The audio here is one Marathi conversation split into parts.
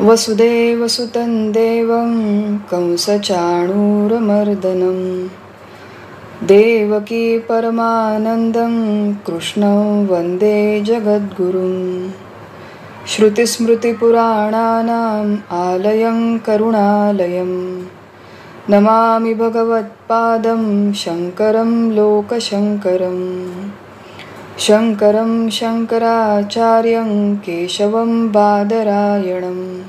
वसुदेवसुतं देवं कंसचाणूरमर्दनं देवकी परमानन्दं कृष्णं वन्दे जगद्गुरुं श्रुतिस्मृतिपुराणानाम् आलयं करुणालयं नमामि भगवत्पादं शङ्करं लोकशङ्करं शङ्करं शङ्कराचार्यं केशवं बादरायणं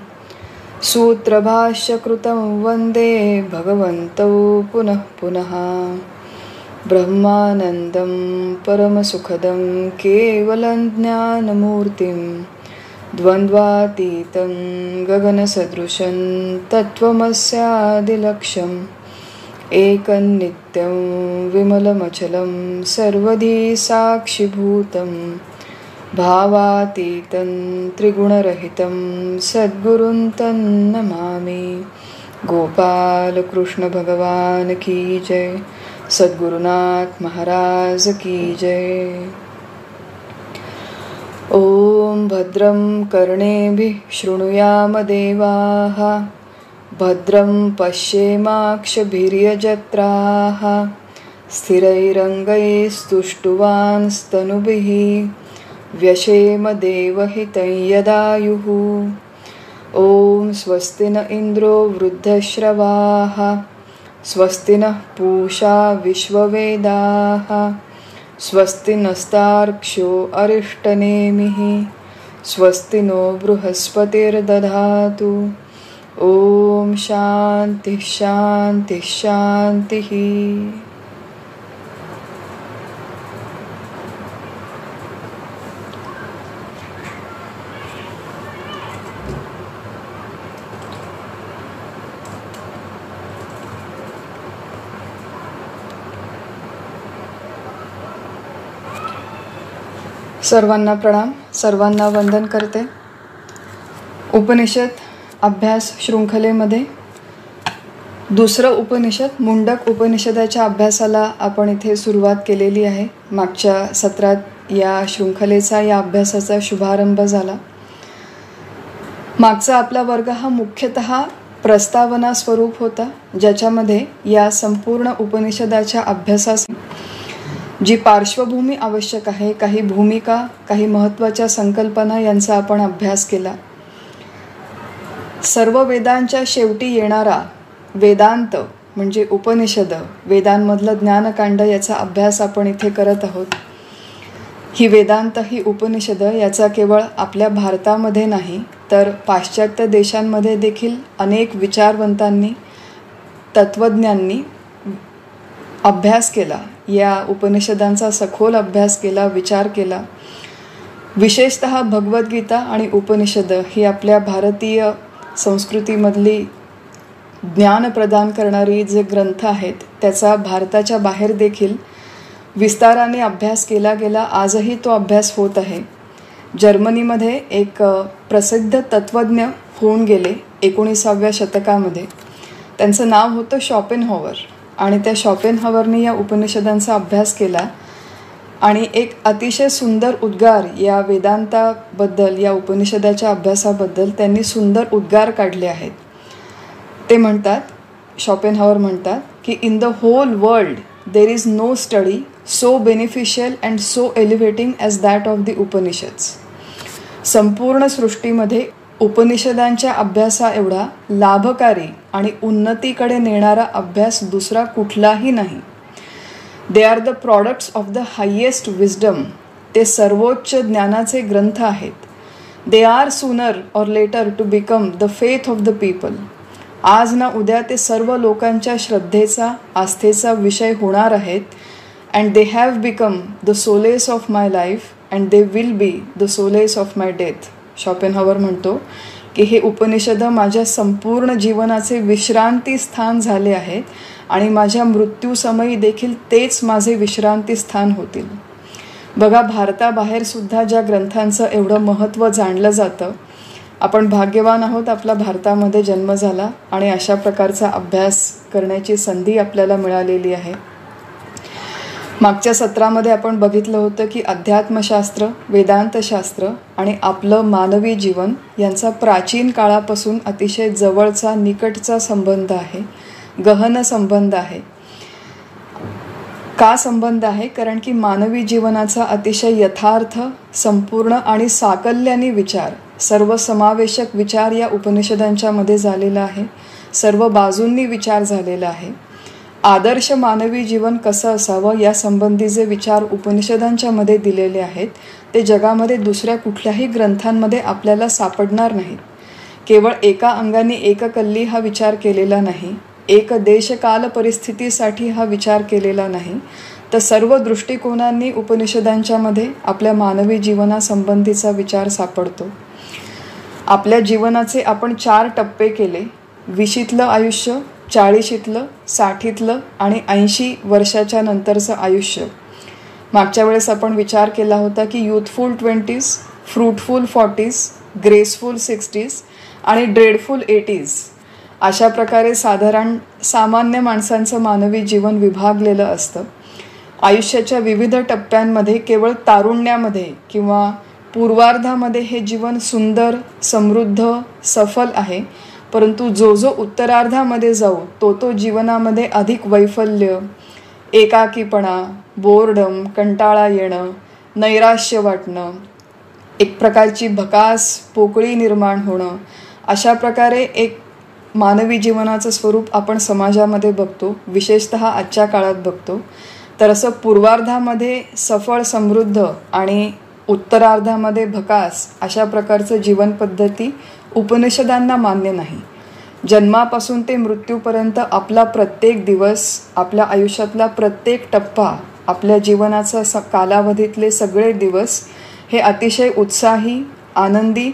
सूत्रभाष्यकृतं वन्दे भगवन्तौ पुनः पुनः ब्रह्मानन्दं परमसुखदं केवलं ज्ञानमूर्तिं द्वन्द्वातीतं गगनसदृशं तत्त्वमस्यादिलक्ष्यम् एकन्नित्यं विमलमचलं सर्वधी साक्षिभूतं भावातीतं त्रिगुणरहितं सद्गुरुं तन्नमामि। गोपाल कृष्ण भगवान की जय, सद्गुरुनाथ महाराज की जय। ओम भद्रं कर्णेभिः शृणुयाम देवाः, भद्रं पश्येमाक्षभिर्यजत्राः, स्थिरैरङ्गैस्तुष्टुवांस्तनुभिः व्यशेम देवहितं यदायुः। ॐ स्वस्ति न इन्द्रो वृद्धश्रवाः, स्वस्ति नः पूषा विश्ववेदाः, स्वस्ति नस्तार्क्ष्यो अरिष्टनेमिः, स्वस्ति नो बृहस्पतिर्दधातु। ओम शांति शांति शांति। सर्वांना प्रणाम, सर्वांना वंदन करते। उपनिषद अभ्यास शृंखलेमध्ये दुसरं उपनिषद मुंडक उपनिषदाच्या अभ्यासाला आपण इथे सुरुवात केलेली आहे। मागच्या सत्रात या शृंखलेचा या अभ्यासाचा शुभारंभ झाला। मागचा आपला वर्ग हा मुख्यतः प्रस्तावना स्वरूप होता, ज्याच्यामध्ये या संपूर्ण उपनिषदाच्या अभ्यासास जी पार्श्वभूमी आवश्यक आहे, काही भूमिका, काही महत्त्वाच्या संकल्पना यांचा आपण अभ्यास केला। सर्व वेदांच्या शेवटी येणारा वेदांत म्हणजे उपनिषद, वेदांमधलं ज्ञानकांड याचा अभ्यास आपण इथे करत आहोत। ही वेदांत, ही उपनिषद याचा केवळ आपल्या भारतामध्ये नाही तर पाश्चात्य देशांमध्ये देखील अनेक विचारवंतांनी, तत्त्वज्ञांनी अभ्यास केला। या उपनिषदांचा सखोल अभ्यास केला, विचार केला। विशेषतः भगवद्गीता आणि उपनिषद ही आपल्या भारतीय संस्कृतीमधली ज्ञान प्रदान करणारी जे ग्रंथ आहेत त्याचा भारताच्या बाहेर देखील विस्ताराने अभ्यास केला गेला। आजही तो अभ्यास होत आहे। जर्मनीमध्ये एक प्रसिद्ध तत्त्वज्ञ होऊन गेले 19व्या शतकामध्ये। त्यांचं नाव होतं शॉपेनहॉवर आणि त्या शॉपेनहॉवरने या उपनिषदांचा अभ्यास केला आणि एक अतिशय सुंदर उद्गार या वेदांताबद्दल, या उपनिषदाच्या अभ्यासाबद्दल त्यांनी सुंदर उद्गार काढले आहेत। ते म्हणतात, शॉपेनहॉवर म्हणतात की in the whole world there is no study so beneficial and so elevating as that of the Upanishads. संपूर्ण सृष्टीमध्ये उपनिषदांच्या अभ्यासा एवढा लाभकारी आणि उन्नतीकडे नेणारा अभ्यास दुसरा कुठलाही नाही। They are the products of the highest wisdom. ते सर्वोच्च ज्ञानाचे ग्रंथ आहेत। They are sooner or later to become the faith of the people. आज ना उद्या ते सर्व लोकांच्या श्रद्धेचा, आस्थेचा विषय होणार आहेत। And they have become the solace of my life and they will be the solace of my death. Schopenhauer म्हणतो की हे उपनिषद माझ्या संपूर्ण जीवनाचे विश्रांती स्थान झाले आहेत आणि माझ्या मृत्यूसमयी देखील तेच माझे विश्रांती स्थान होतील। बघा, भारताबाहेर सुद्धा ज्या ग्रंथांचं एवढं महत्त्व जाणलं जातं, आपण भाग्यवान आहोत, आपला भारतामध्ये जन्म झाला आणि अशा प्रकारचा अभ्यास करण्याची संधी आपल्याला मिळालेली आहे। मागच्या सत्रामध्ये आपण बघितलं होतं की अध्यात्मशास्त्र, वेदांतशास्त्र आणि आपलं मानवी जीवन यांचा प्राचीन काळापासून अतिशय जवळचा निकटचा संबंध आहे, गहन संबंध आहे. का संबंध आहे? कारण की मानवी जीवनाचा अतिशय यथार्थ, संपूर्ण आणि साकल्याने विचार, सर्वसमावेशक विचार या उपनिषदांच्या मध्ये झालेला आहे. सर्व बाजूंनी विचार झालेला आहे. आदर्श मानवी जीवन कसं असावं या संबंधी जे विचार उपनिषदांच्या मध्ये दिलेले आहेत ते जगामध्ये दुसऱ्या कुठल्याही ग्रंथांमध्ये आपल्याला सापडणार नाहीत. केवळ एका अंगाने एककल्ली हा विचार केलेला नाही, एक देशकाल परिस्थितीसाठी हा विचार केलेला नाही, तर सर्व दृष्टिकोनांनी उपनिषदांच्या मध्ये आपल्या मानवी जीवनासंबंधीचा विचार सापडतो. आपल्या जीवनाचे आपण 4 टप्पे केले: 20लं आयुष्य, 40लं, 60लं आणि 80 वर्षाच्या नंतरचं आयुष्य. मागच्या वेळेस आपण विचार केला होता की youthful 20s, fruitful 40s, graceful 60s आणि ड्रेडफुल 80s अशा प्रकारे साधारण सामान्य माणसांचं मानवी जीवन विभागलेलं असतं. आयुष्याच्या विविध टप्प्यांमध्ये केवळ तारुण्यामध्ये किंवा पूर्वार्धामध्ये हे जीवन सुंदर, समृद्ध, सफल आहे, परंतु जो जो उत्तरार्धामध्ये जाऊ तो जीवनामध्ये अधिक वैफल्य, एकाकीपणा, बोर्डम, कंटाळा येणं, नैराश्य वाटणं, एक प्रकारची भकास पोकळी निर्माण होणं, अशा प्रकारे एक मानवी जीवनाचं स्वरूप आपण समाजामध्ये बघतो, विशेषतः आजच्या काळात बघतो. तर असं पूर्वार्धामध्ये सफळ, समृद्ध आणि उत्तरार्धामध्ये भकास अशा प्रकारचं जीवन पद्धती उपनिषदांना मान्य नाही. जन्मापासून ते मृत्यूपर्यंत आपला प्रत्येक दिवस, आपल्या आयुष्यातला प्रत्येक टप्पा, आपल्या जीवनाचा कालावधीतले सगळे दिवस हे अतिशय उत्साही, आनंदी,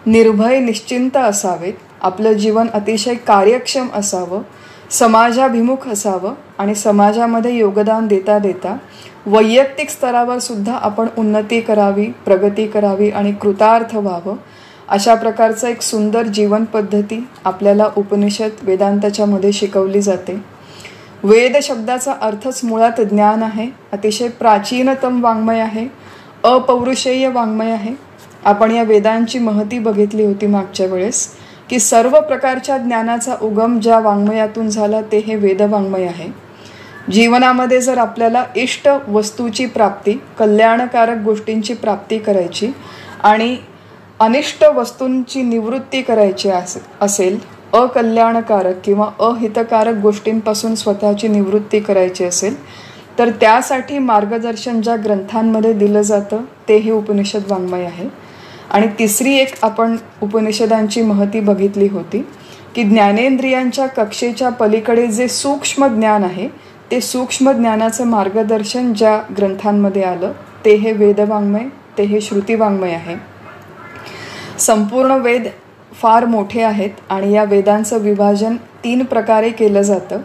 निर्भय, निश्चिंत असावेत. आपलं जीवन अतिशय कार्यक्षम असावं, समाजाभिमुख असावं आणि समाजामध्ये योगदान देता देता वैयक्तिक स्तरावर सुद्धा आपण उन्नती करावी, प्रगती करावी आणि कृतार्थ व्हावं, अशा प्रकारचं एक सुंदर जीवन पद्धती आपल्याला उपनिषद, वेदांताच्या मध्ये शिकवली जाते. वेद शब्दाचा अर्थच मुळात ज्ञान आहे. अतिशय प्राचीनतम वाङ्मय आहे, अपौरुषेय वाङ्मय आहे. आपण या वेदांची महती बघितली होती मागच्या वेळेस की सर्व प्रकारच्या ज्ञानाचा उगम ज्या वाङ्मयातून झाला ते हे वेदवाङ्मय आहे. जीवनामध्ये जर आपल्याला इष्ट वस्तूची प्राप्ती, कल्याणकारक गोष्टींची प्राप्ती करायची आणि अनिष्ट वस्तूंची निवृत्ती करायची असेल, अकल्याणकारक किंवा अहितकारक गोष्टींपासून स्वतःची निवृत्ती करायची असेल, तर त्यासाठी मार्गदर्शन ज्या ग्रंथांमध्ये दिलं जातं ते हे उपनिषद वाङ्मय आहे. आणि तिसरी एक आपण उपनिषदांची महती बघितली होती की ज्ञानेंद्रियांच्या कक्षेच्या पलीकडे जे सूक्ष्म ज्ञान आहे ते सूक्ष्म ज्ञानाचं मार्गदर्शन ज्या ग्रंथांमध्ये आलं ते हे वेदवाङ्मय, ते हे श्रुतिवाङ्मय आहे. संपूर्ण वेद फार मोठे आहेत आणि या वेदांचं विभाजन 3 प्रकारे केलं जातं.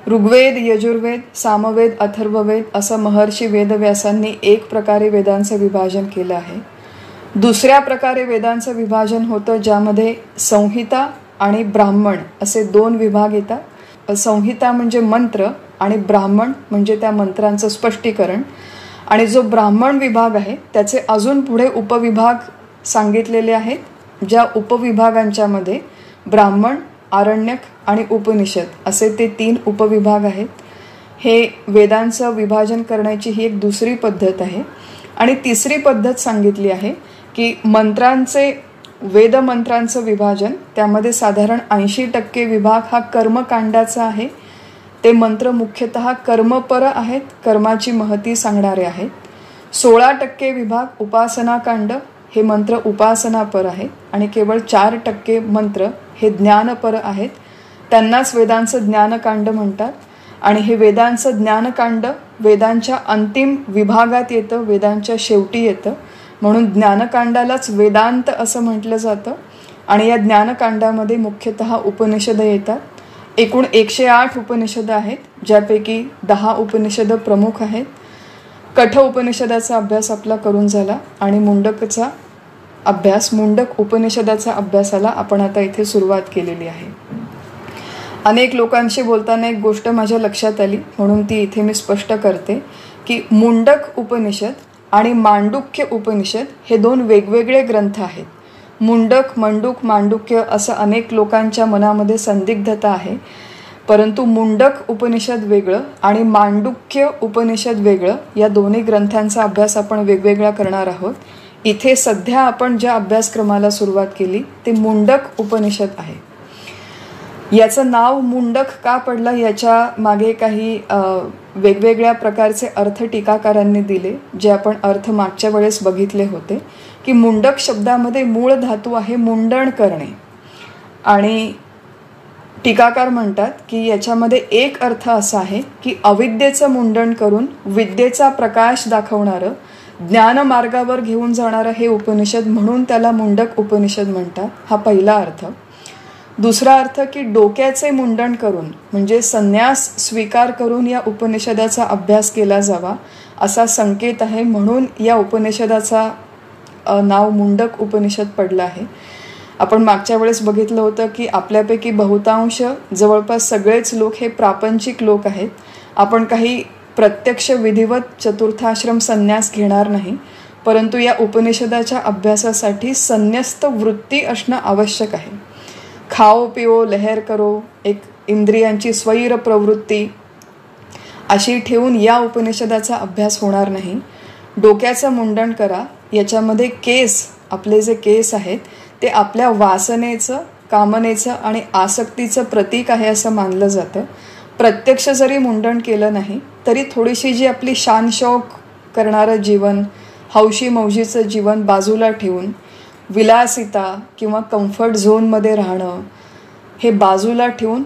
ऋग्वेद, यजुर्वेद, सामवेद, अथर्ववेद असं महर्षी वेदव्यासांनी एक प्रकारे वेदांचं विभाजन केलं आहे. दुसऱ्या प्रकारे वेदांचं विभाजन होतं ज्यामध्ये संहिता आणि ब्राह्मण असे 2 विभाग येतात. संहिता म्हणजे मंत्र आणि ब्राह्मण म्हणजे त्या मंत्रांचं स्पष्टीकरण. आणि जो ब्राह्मण विभाग आहे त्याचे अजून पुढे उपविभाग सांगितलेले आहेत, ज्या उपविभागांच्या मध्ये ब्राह्मण, आरण्यक आणि उपनिषद असे ते 3 उपविभाग आहेत. हे वेदांचं विभाजन करण्याची ही एक दुसरी पद्धत आहे. आणि तिसरी पद्धत सांगितली आहे की वेदमंत्रांचं विभाजन, त्यामध्ये साधारण 80% विभाग हा कर्मकांडाचा आहे. ते मंत्र मुख्यतः कर्मपर आहेत, कर्माची महती सांगणारे आहेत. 16% विभाग उपासनाकांड, हे मंत्र उपासनापर आहेत. आणि केवळ 4% मंत्र हे ज्ञानपर आहेत, त्यांनाच वेदांचं ज्ञानकांड म्हणतात. आणि हे वेदांचं ज्ञानकांड वेदांच्या अंतिम विभागात येतं, वेदांच्या शेवटी येतं, म्हणून ज्ञानकांडालाच वेदांत असं म्हटलं जातं. आणि या ज्ञानकांडामध्ये मुख्यतः उपनिषद येतात. एकूण 108 उपनिषद आहेत, ज्यापैकी 10 उपनिषद प्रमुख आहेत. कठ उपनिषदाचा अभ्यास आपला करून झाला आणि मुंडक उपनिषदाचा अभ्यासाला आपण आता इथे सुरुवात केलेली आहे. अनेक लोकांशी बोलताना एक गोष्ट माझ्या लक्षात आली, म्हणून ती इथे मी स्पष्ट करते की मुंडक उपनिषद आणि मांडुक्य उपनिषद हे 2 वेगवेगळे ग्रंथ आहेत. मुंडक, मंडूक, मांडुक्य असं अनेक लोकांच्या मनामध्ये संदिग्धता आहे. परंतु मुंडक उपनिषद वेगळं आणि मांडुक्य उपनिषद वेगळं, या दोन्ही ग्रंथांचा अभ्यास आपण वेगवेगळा करणार आहोत. इथे सध्या आपण ज्या अभ्यासक्रमाला सुरुवात केली ते मुंडक उपनिषद आहे. याचं नाव मुंडक का पडलं याच्या मागे काही वेगवेगळ्या प्रकारचे अर्थ टीकाकारांनी दिले, जे आपण अर्थ मागच्या वेळेस बघितले होते. की मुंडक शब्दामध्ये मूळ धातू आहे मुंडण करणे, आणि टीकाकार म्हणतात की याच्यामध्ये एक अर्थ असा आहे की अविद्येचं मुंडन करून विद्येचा प्रकाश दाखवणारं, ज्ञानमार्गावर घेऊन जाणारं हे उपनिषद, म्हणून त्याला मुंडक उपनिषद म्हणतात. हा पहिला अर्थ. दुसरा अर्थ की डोक्याचे मुंडन करून म्हणजे संन्यास स्वीकार करून या उपनिषदाचा अभ्यास केला जावा असा संकेत आहे, म्हणून या उपनिषदाचा नाव मुंडक उपनिषद पडलं आहे. आपण मागच्या वेळेस बघितलं होतं की आपल्यापैकी बहुतांश, जवळपास सगळेच लोक हे प्रापंचिक लोक आहेत. आपण काही प्रत्यक्ष विधिवत चतुर्थाश्रम संन्यास घेणार नाही, परंतु या उपनिषदाच्या अभ्यासासाठी संन्यस्त वृत्ती असणं आवश्यक आहे. खाओ पिओ लहर करो, एक इंद्रियांची स्वैर प्रवृत्ती अशी ठेवून या उपनिषदाचा अभ्यास होणार नाही. डोक्याचं मुंडन करा. याच्यामध्ये केस, आपले जे केस आहेत ते आपल्या वासनेचं, कामनेचं आणि आसक्तीचं प्रतीक आहे असं मानलं जातं. प्रत्यक्ष जरी मुंडन केलं नाही तरी थोडीशी जी आपली शानशौक करणारं जीवन, हौशी मौजीचं जीवन बाजूला ठेवून विलासिता किंवा कम्फर्ट झोनमध्ये राहणं हे बाजूला ठेवून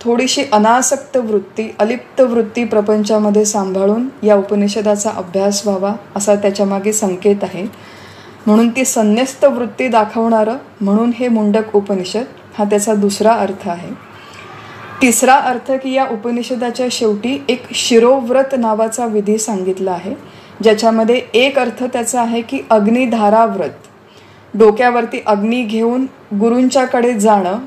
थोडीशी अनासक्त वृत्ती, अलिप्त वृत्ती प्रपंचामध्ये सांभाळून या उपनिषदाचा अभ्यास व्हावा असा त्याच्यामागे संकेत आहे. म्हणून ती संन्यस्त वृत्ती दाखवणारं म्हणून हे मुंडक उपनिषद, हा त्याचा दुसरा अर्थ आहे. तिसरा अर्थ की या उपनिषदाच्या शेवटी एक शिरोव्रत नावाचा विधी सांगितला आहे, ज्याच्यामध्ये एक अर्थ त्याचा आहे की अग्निधारा व्रत, डोक्यावरती अग्नी घेऊन गुरूंच्याकडे जाणं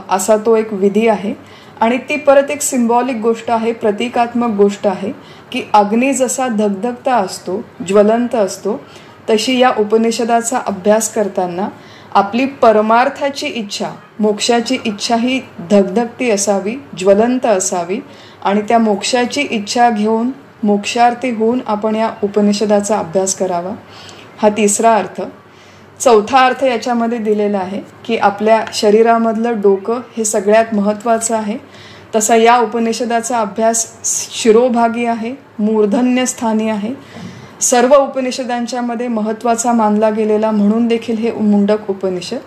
असा तो एक विधी आहे. आणि ती परत एक सिम्बॉलिक गोष्ट आहे, प्रतिकात्मक गोष्ट आहे की अग्नी जसा धगधगता असतो, ज्वलंत असतो, तशी या उपनिषदाचा अभ्यास करताना आपली परमार्थाची इच्छा, मोक्षाची इच्छा ही धगधगती असावी, ज्वलंत असावी, आणि त्या मोक्षाची इच्छा घेऊन मोक्षार्थी होऊन आपण या उपनिषदाचा अभ्यास करावा. हा तिसरा अर्थ. चौथा अर्थ याच्यामध्ये दिलेला आहे की आपल्या शरीरामधलं डोकं हे सगळ्यात महत्त्वाचं आहे. तसा या उपनिषदाचा अभ्यास शिरोभागी आहे, मूर्धन्यस्थानी आहे. सर्व उपनिषदांच्या मध्ये महत्त्वाचा मानला गेलेला म्हणून देखील हे मुंडक उपनिषद.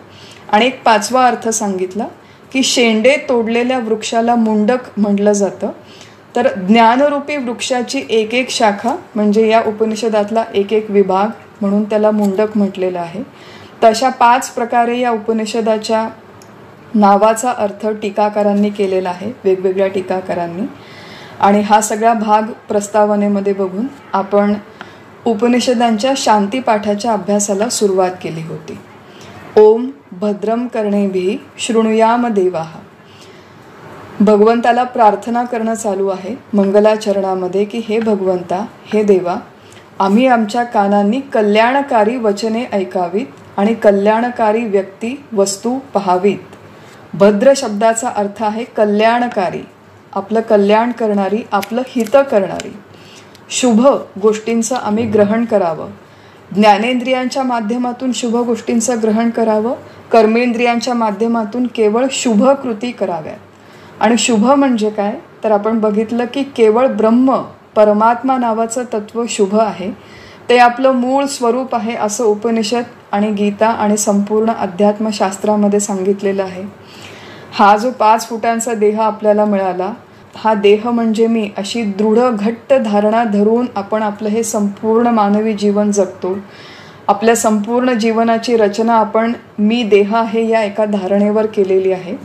आणि एक पाचवा अर्थ सांगितला की शेंडे तोडलेल्या वृक्षाला मुंडक म्हटलं जातं. तर ज्ञानरूपी वृक्षाची एक एक शाखा म्हणजे या उपनिषदातला एक एक विभाग म्हणून त्याला मुंडक म्हटलेलं आहे. तशा 5 प्रकारे या उपनिषदाच्या नावाचा अर्थ टीकाकारांनी केलेला आहे, वेगवेगळ्या टीकाकारांनी. आणि हा सगळा भाग प्रस्तावनेमध्ये बघून आपण उपनिषदांच्या शांतीपाठाच्या अभ्यासाला सुरुवात केली होती. ओम भद्रम कर्णेभिः शृणुयाम देवाः. भगवंताला प्रार्थना करणं चालू आहे मंगलाचरणामध्ये की हे भगवंता, हे देवा, आम्ही आमच्या कानांनी कल्याणकारी वचने ऐकावीत आणि कल्याणकारी व्यक्ती, वस्तू पाहावीत. भद्र शब्दाचा अर्थ आहे कल्याणकारी, आपलं कल्याण करणारी, आपलं हित करणारी. शुभ गोष्टींचं आम्ही ग्रहण करावं, ज्ञानेंद्रियांच्या माध्यमातून शुभ गोष्टींचं ग्रहण करावं, कर्मेंद्रियांच्या माध्यमातून केवळ शुभ कृती कराव्यात. आणि शुभ म्हणजे काय तर आपण बघितलं की केवळ ब्रह्म, परमात्मा नावाचं तत्व शुभ आहे, ते आपलं मूळ स्वरूप आहे असं उपनिषद आणि गीता आणि संपूर्ण अध्यात्मशास्त्रामध्ये सांगितलेलं आहे. हा जो 5 फुटांचा देह आपल्याला मिळाला, हा देह म्हणजे मी अशी दृढ घट्ट धारणा धरून आपण आपलं हे संपूर्ण मानवी जीवन जगतो. आपल्या संपूर्ण जीवनाची रचना आपण मी देह आहे या एका धारणेवर केलेली आहे.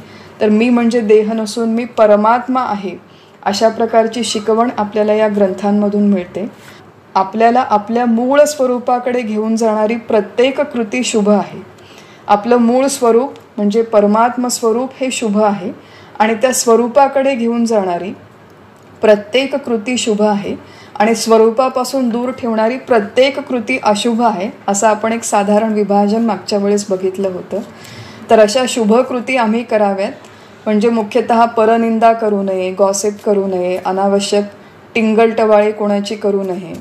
तर मी म्हणजे देह नसून मी परमात्मा आहे अशा प्रकारची शिकवण आपल्याला या ग्रंथांमधून मिळते. आपल्याला आपल्या मूळ स्वरूपाकडे घेऊन जाणारी प्रत्येक कृती शुभ आहे. आपलं मूळ स्वरूप म्हणजे परमात्म स्वरूप हे शुभ आहे आणि त्या स्वरूपाकडे घेऊन जाणारी प्रत्येक कृती शुभ आहे आणि स्वरूपापासून दूर ठेवणारी प्रत्येक कृती अशुभ आहे, असं आपण एक साधारण विभाजन मागच्या वेळेस बघितलं होतं. तर अशा शुभ कृती आम्ही कराव्यात, म्हणजे मुख्यतः परनिंदा करू नये, गॉसिप करू नये, अनावश्यक टिंगलटवाळी कोणाची करू नये,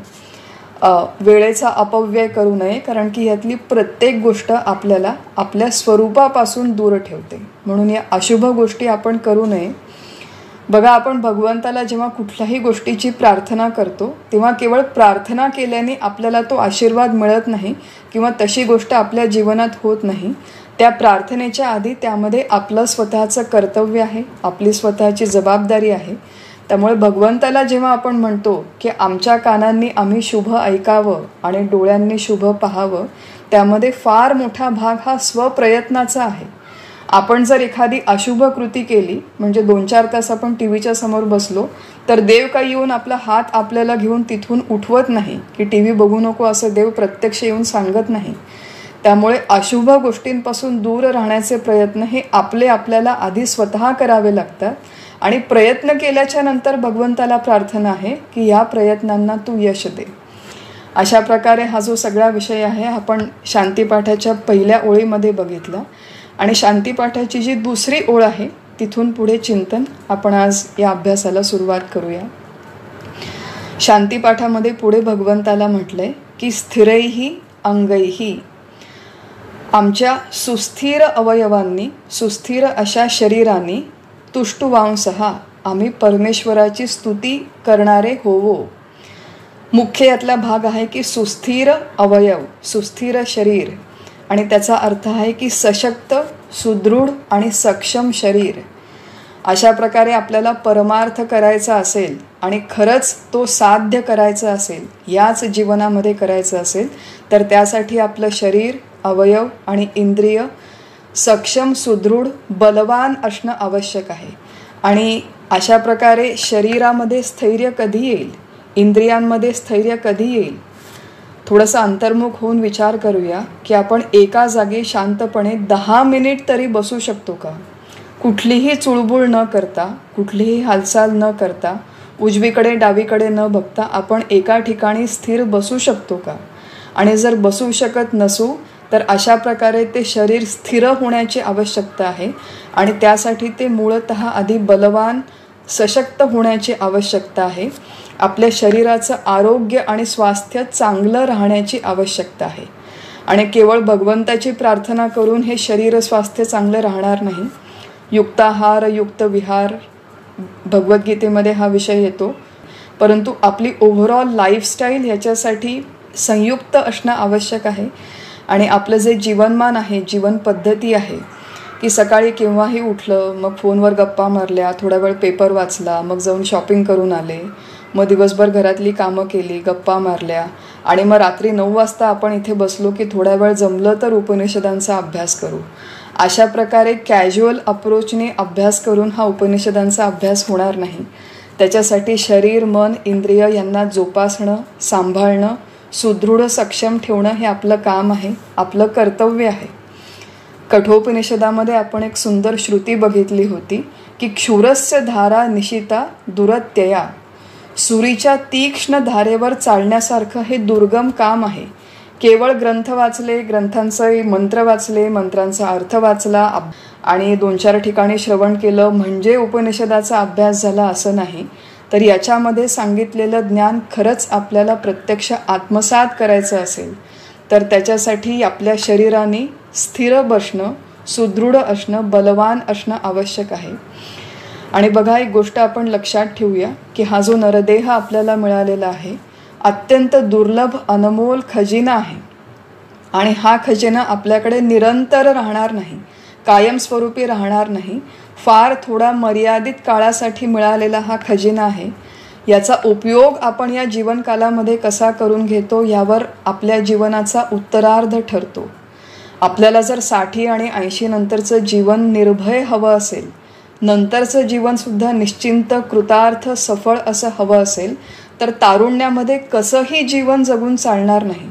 वेळेचा अपव्यय करू नये, कारण की यातली प्रत्येक गोष्ट आपल्याला आपल्या स्वरूपापासून दूर ठेवते. म्हणून या अशुभ गोष्टी आपण करू नये. बघा, आपण भगवंताला जेव्हा कुठल्याही गोष्टीची प्रार्थना करतो तेव्हा केवळ प्रार्थना केल्याने आपल्याला तो आशीर्वाद मिळत नाही किंवा तशी गोष्ट आपल्या जीवनात होत नाही. त्या प्रार्थनेच्या आधी त्यामध्ये आपलं स्वतःचं कर्तव्य आहे, आपली स्वतःची जबाबदारी आहे. त्यामुळे भगवंताला जेव्हा आपण म्हणतो की आमच्या कानांनी आम्ही शुभ ऐकावं आणि डोळ्यांनी शुभ पाहावं, त्यामध्ये फार मोठा भाग हा स्वप्रयत्नाचा आहे. आपण जर एखादी अशुभ कृती केली, म्हणजे 2-4 तास आपण टीव्हीच्या समोर बसलो, तर देव काही येऊन आपला हात आपल्याला घेऊन तिथून उठवत नाही की टीव्ही बघू नको, असं देव प्रत्यक्ष येऊन सांगत नाही. त्यामुळे अशुभ गोष्टींपासून दूर राहण्याचे प्रयत्न हे आपल्याला आधी स्वतः करावे लागतात. आणि प्रयत्न केल्याच्या नंतर भगवंताला प्रार्थना आहे की या प्रयत्नांना तू यश दे. अशा प्रकारे हा जो सगळा विषय आहे आपण शांतीपाठाच्या पहिल्या ओळीमध्ये बघितला. आणि शांतीपाठाची जी दुसरी ओळ आहे तिथून पुढे चिंतन आपण आज या अभ्यासाला सुरुवात करूया. शांतीपाठामध्ये पुढे भगवंताला म्हटलंय की स्थिरैही अंगैही, आमच्या सुस्थिर अवयवांनी, सुस्थिर अशा शरीरांनी, तुष्टुवांसहा आम्ही परमेश्वराची स्तुती करणारे होवो. मुख्य यातला भाग आहे की सुस्थिर अवयव, सुस्थिर शरीर, आणि त्याचा अर्थ आहे की सशक्त, सुदृढ आणि सक्षम शरीर. अशा प्रकारे आपल्याला परमार्थ करायचा असेल आणि खरंच तो साध्य करायचा असेल, याच जीवनामध्ये करायचं असेल, तर त्यासाठी आपलं शरीर, अवयव आणि इंद्रिय सक्षम, सुदृढ, बलवान असणं आवश्यक आहे. आणि अशा प्रकारे शरीरामध्ये स्थैर्य कधी येईल, इंद्रियांमध्ये स्थैर्य कधी येईल, थोडंसं अंतर्मुख होऊन विचार करूया की आपण एका जागी शांतपणे 10 मिनिट तरी बसू शकतो का? कुठलीही चुळबुळ न करता, कुठलीही हालचाल न करता, उजवीकडे डावीकडे न बघता आपण एका ठिकाणी स्थिर बसू शकतो का? आणि जर बसू शकत नसू तर अशा प्रकारे ते शरीर स्थिर होण्याची आवश्यकता आहे. आणि त्यासाठी ते मूळतः आधी बलवान, सशक्त होण्याची आवश्यकता आहे. आपल्या शरीराचं आरोग्य आणि स्वास्थ्य चांगलं राहण्याची आवश्यकता आहे. आणि केवळ भगवंताची प्रार्थना करून हे शरीर स्वास्थ्य चांगलं राहणार नाही. युक्ताहार, युक्त विहार, भगवद्गीतेमध्ये हा विषय येतो. परंतु आपली ओव्हरऑल लाईफस्टाईल ह्याच्यासाठी संयुक्त असणं आवश्यक आहे. आणि आपलं जे जीवनमान आहे, जीवन पद्धती आहे, की सकाळी केव्हाही उठलं, मग फोनवर गप्पा मारल्या, थोडा वेळ पेपर वाचला, मग जाऊन शॉपिंग करून आले, मग दिवसभर घरातली कामं केली, गप्पा मारल्या, आणि मग रात्री 9 वाजता आपण इथे बसलो की थोडा वेळ जमलं तर उपनिषदांचा अभ्यास करू. अशा प्रकारे कॅज्युअल अप्रोचने अभ्यास करून हा उपनिषदांचा अभ्यास होणार नाही. त्याच्यासाठी शरीर, मन, इंद्रिय यांना जोपासणं, सांभाळणं, सुदृढ, सक्षम ठेवणं हे आपलं काम आहे, आपलं कर्तव्य आहे. कठोपनिषदामध्ये आपण एक सुंदर श्रुती बघितली होती की क्षुरस्य धारा निशिता दुरत्यया, सुरीच्या तीक्ष्ण धारेवर चालण्यासारखं हे दुर्गम काम आहे. केवळ ग्रंथ वाचले, ग्रंथांचे मंत्र वाचले, मंत्रांचा अर्थ वाचला आणि 2-4 ठिकाणी श्रवण केलं म्हणजे उपनिषदाचा अभ्यास झाला असं नाही. तर याच्यामध्ये सांगितलेलं ज्ञान खरंच आपल्याला प्रत्यक्ष आत्मसात करायचं असेल तर त्याच्यासाठी आपल्या शरीराने स्थिर बसणं, सुदृढ असणं, बलवान असणं आवश्यक आहे. आणि बघा, एक गोष्ट आपण लक्षात ठेवूया की हा जो नरदेह आपल्याला मिळालेला आहे अत्यंत दुर्लभ, अनमोल खजिना आहे. आणि हा खजिना आपल्याकडे निरंतर राहणार नाही, कायमस्वरूपी राहणार नाही. फार थोडा मर्यादित काळासाठी मिळालेला हा खजिना आहे. याचा उपयोग आपण या जीवनकालामध्ये कसा करून घेतो यावर आपल्या जीवनाचा उत्तरार्ध ठरतो. आपल्याला जर 60 आणि 80 नंतरचं जीवन निर्भय हवं असेल, नंतरचं जीवनसुद्धा निश्चिंत, कृतार्थ, सफळ असं हवं असेल तर तारुण्यामध्ये कसंही जीवन जगून चालणार नाही.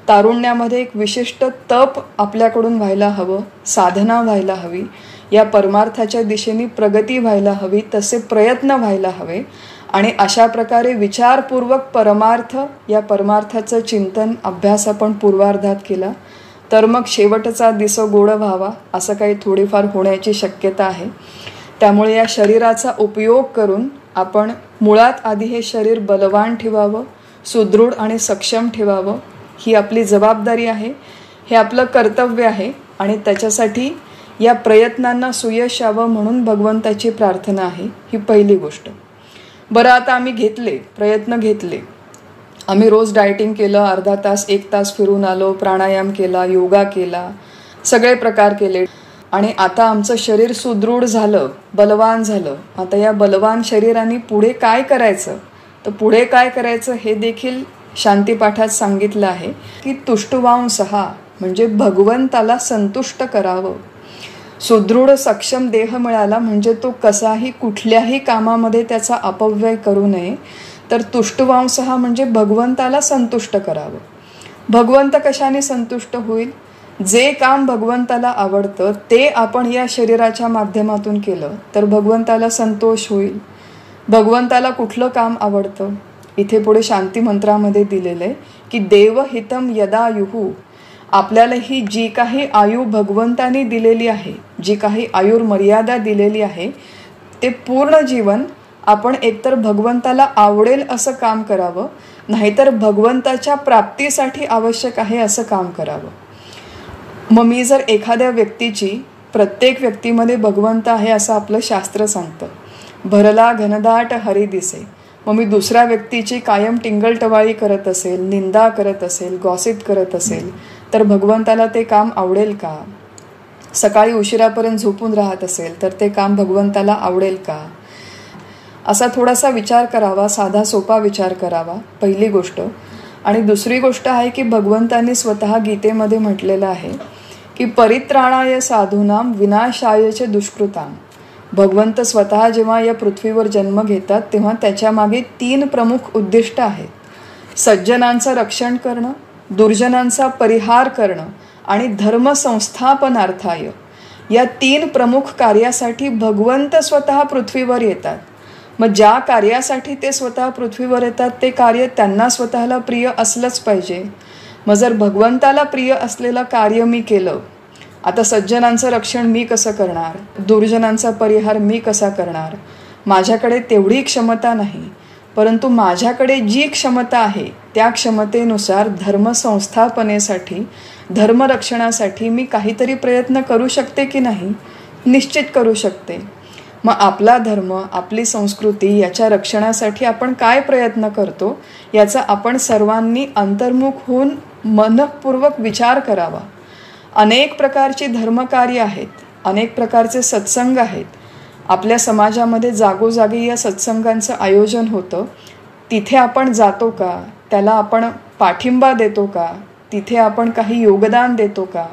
तारुण्यामध्ये एक विशिष्ट तप आपल्याकडून व्हायला हवं, साधना व्हायला हवी, या परमार्थाच्या दिशेने प्रगती व्हायला हवी, तसे प्रयत्न व्हायला हवे. आणि अशा प्रकारे विचारपूर्वक परमार्थ, या परमार्थाचं चिंतन अभ्यास आपण पूर्वार्धात केला तर मग शेवटचा दिसो गोड व्हावा असं काही थोडीफार होण्याची शक्यता आहे. त्यामुळे या शरीराचा उपयोग करून आपण मुळात आधी हे शरीर बलवान ठेवावं, सुदृढ आणि सक्षम ठेवावं. ही आपली जबाबदारी आहे, हे आपलं कर्तव्य आहे आणि त्याच्यासाठी या प्रयत्नांना सुयश यावं म्हणून भगवंताची प्रार्थना आहे. ही पहिली गोष्ट. बरं, आता आम्ही प्रयत्न घेतले. आम्ही रोज डाएटिंग केलं, अर्धा तास 1 तास फिरून आलो, प्राणायाम केला, योगा केला, सगळे प्रकार केले आणि आता आमचं शरीर सुदृढ झालं, बलवान झालं. आता या बलवान शरीराने पुढे काय करायचं, तर पुढे काय करायचं हे देखील शांतीपाठात सांगितलं आहे की तुष्टवांसहा म्हणजे भगवंताला संतुष्ट करावं. सुदृढ सक्षम देह मिळाला म्हणजे तो कसाही कुठल्याही कामामध्ये त्याचा अपव्यय करू नये. तर तुष्टवांसहा म्हणजे भगवंताला संतुष्ट करावं. भगवंत कशाने संतुष्ट होईल? जे काम भगवंताला आवडतं ते आपण या शरीराच्या माध्यमातून केलं तर भगवंताला संतोष होईल. भगवंताला कुठलं काम आवडतं? इथे पुढे शांती मंत्रामध्ये दिलेलं आहे की देवहितम यदायुः. आपल्याला ही जी काही आयु भगवंताने दिलेली आहे, जी काही आयुर्मर्यादा दिलेली आहे, ते पूर्ण जीवन आपण एकतर भगवंताला आवडेल असं काम करावं, नाहीतर भगवंताच्या प्राप्तीसाठी आवश्यक आहे असं काम करावं. मग मी जर एखाद्या व्यक्तीची, प्रत्येक व्यक्तीमध्ये भगवंत आहे असं आपलं शास्त्र सांगतं, भरला घनदाट हरी दिसे, मग मी दुसऱ्या व्यक्तीची कायम टिंगलटवाळी करत असेल, निंदा करत असेल, गॉसिप करत असेल तर भगवंताला ते काम आवडेल का? सकाळी उशिरापर्यंत झोपून राहत असेल तर ते काम भगवंताला आवडेल का? असा थोडासा विचार करावा, साधा सोपा विचार करावा, पहिली गोष्ट. आणि दुसरी गोष्ट आहे की भगवंतांनी स्वतः गीतेमध्ये म्हटलेलं आहे की परित्राणाय साधूनाम विनाशायचे दुष्कृताम. भगवंत स्वतः जेव्हा या पृथ्वीवर जन्म घेतात तेव्हा त्याच्या मागे 3 प्रमुख उद्दिष्ट आहेत. सज्जनांचं रक्षण करणं, दुर्जनांचा परिहार करणं आणि धर्म संस्थापनार्थाय. या 3 प्रमुख कार्यासाठी भगवंत स्वतः पृथ्वीवर येतात. मग ज्या कार्यासाठी ते स्वतः पृथ्वीवर येतात ते कार्य त्यांना स्वतःला प्रिय असलंच पाहिजे. मग जर भगवंताला प्रिय असलेलं कार्य मी केलं, आता सज्जनांचं रक्षण मी कसं करणार, दुर्जनांचा परिहार मी कसा करणार? माझ्याकडे तेवढी क्षमता नाही, परंतु माझ्याकडे जी क्षमता आहे त्या क्षमतेनुसार धर्मसंस्थापनेसाठी, धर्मरक्षणासाठी मी काहीतरी प्रयत्न करू शकते की नाही? निश्चित करू शकते. मग आपला धर्म, आपली संस्कृती याच्या रक्षणासाठी आपण काय प्रयत्न करतो याचा आपण सर्वांनी अंतर्मुख होऊन मनःपूर्वक विचार करावा. अनेक प्रकारची धर्मकार्य आहेत, अनेक प्रकारचे सत्संग आहेत. आपल्या समाजामध्ये जागोजागी या सत्संगांचं आयोजन होतं. तिथे आपण जातो का? त्याला आपण पाठिंबा देतो का? तिथे आपण काही योगदान देतो का?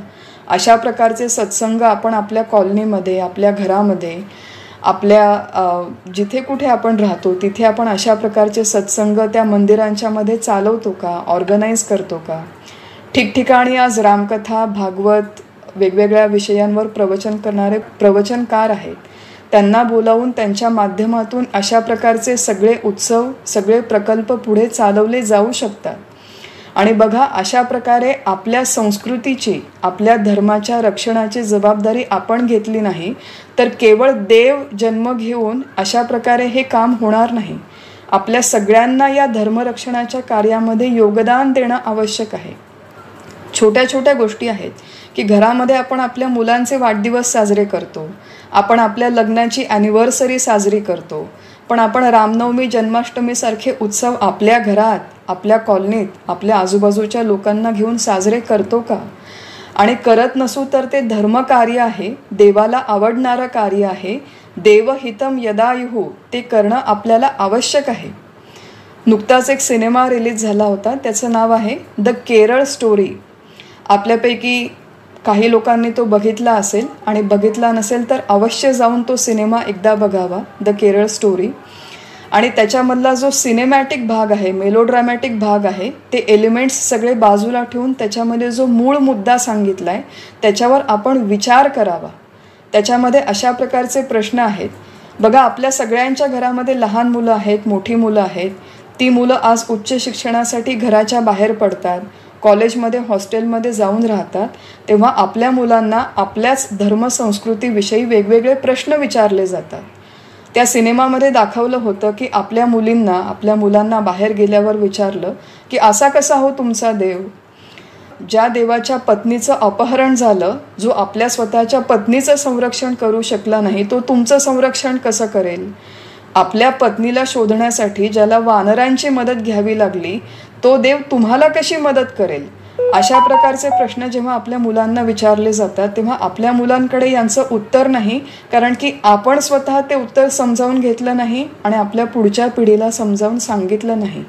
अशा प्रकारचे सत्संग आपण आपल्या कॉलनीमध्ये, आपल्या घरामध्ये, आपल्या जिथे कुठे आपण राहतो तिथे आपण अशा प्रकारचे सत्संग त्या मंदिरांच्या मध्ये चालवतो का? ऑर्गनाईज करतो का? ठिकठिकाणी आज रामकथा, भागवत, वेगवेगळ्या विषयांवर प्रवचन करणारे प्रवचनकार आहेत. त्यांना बोलावून त्यांच्या माध्यमातून अशा प्रकारचे सगळे उत्सव, सगळे प्रकल्प पुढे चालवले जाऊ शकतात. आणि बघा, अशा प्रकारे आपल्या संस्कृतीची, आपल्या धर्माच्या रक्षणाची जबाबदारी आपण घेतली नाही तर केवळ देव जन्म घेऊन अशा प्रकारे हे काम होणार नाही. आपल्या सगळ्यांना या धर्मरक्षणाच्या कार्यामध्ये योगदान देणं आवश्यक आहे. छोट्या छोट्या गोष्टी आहेत की घरामध्ये आपण आपल्या मुलांचे वाढदिवस साजरे करतो, आपण आपल्या लग्नाची ॲनिव्हर्सरी साजरी करतो, पण आपण रामनवमी, जन्माष्टमीसारखे उत्सव आपल्या घरात, आपल्या कॉलनीत, आपल्या आजूबाजूच्या लोकांना घेऊन साजरे करतो का? आणि करत नसू तर ते धर्मकार्य आहे, देवाला आवडणारं कार्य आहे. देवहितम यदायुः ते करणं आपल्याला आवश्यक आहे. नुकताच एक सिनेमा रिलीज झाला होता, त्याचं नाव आहे द केरळ स्टोरी. आपल्यापैकी काही लोकांनी तो बघितला असेल आणि बघितला नसेल तर अवश्य जाऊन तो सिनेमा एकदा बघावा, द केरळ स्टोरी. आणि त्याच्यामधला जो सिनेमॅटिक भाग आहे, मेलोड्रॅमॅटिक भाग आहे, ते एलिमेंट्स सगळे बाजूला ठेवून त्याच्यामध्ये जो मूळ मुद्दा सांगितला आहे त्याच्यावर आपण विचार करावा. त्याच्यामध्ये अशा प्रकारचे प्रश्न आहेत बघा, आपल्या सगळ्यांच्या घरामध्ये लहान मुलं आहेत, मोठी मुलं आहेत. ती मुलं आज उच्च शिक्षणासाठी घराच्या बाहेर पडतात, कॉलेजमध्ये हॉस्टेलमध्ये जाऊन राहतात. तेव्हा आपल्या मुलांना आपल्याच धर्मसंस्कृतीविषयी वेगवेगळे प्रश्न विचारले जातात. त्या सिनेमामध्ये दाखवलं होतं की आपल्या मुलांना बाहेर गेल्यावर विचारलं की असा कसा हो तुमचा देव? ज्या देवाच्या पत्नीचं अपहरण झालं, जो आपल्या स्वतःच्या पत्नीचं संरक्षण करू शकला नाही, तो तुमचं संरक्षण कसं करेल? आपल्या पत्नीला शोधण्यासाठी ज्याला वानरांची मदत घ्यावी लागली, तो देव तुम्हाला कशी मदत करेल? अशा प्रकारचे प्रश्न जेव्हा आपल्या मुलांना विचारले जातात, तेव्हा आपल्या मुलांकडे यांचं उत्तर नाही, कारण की आपण स्वतः ते उत्तर समजावून घेतलं नाही आणि आपल्या पुढच्या पिढीला समजावून सांगितलं नाही.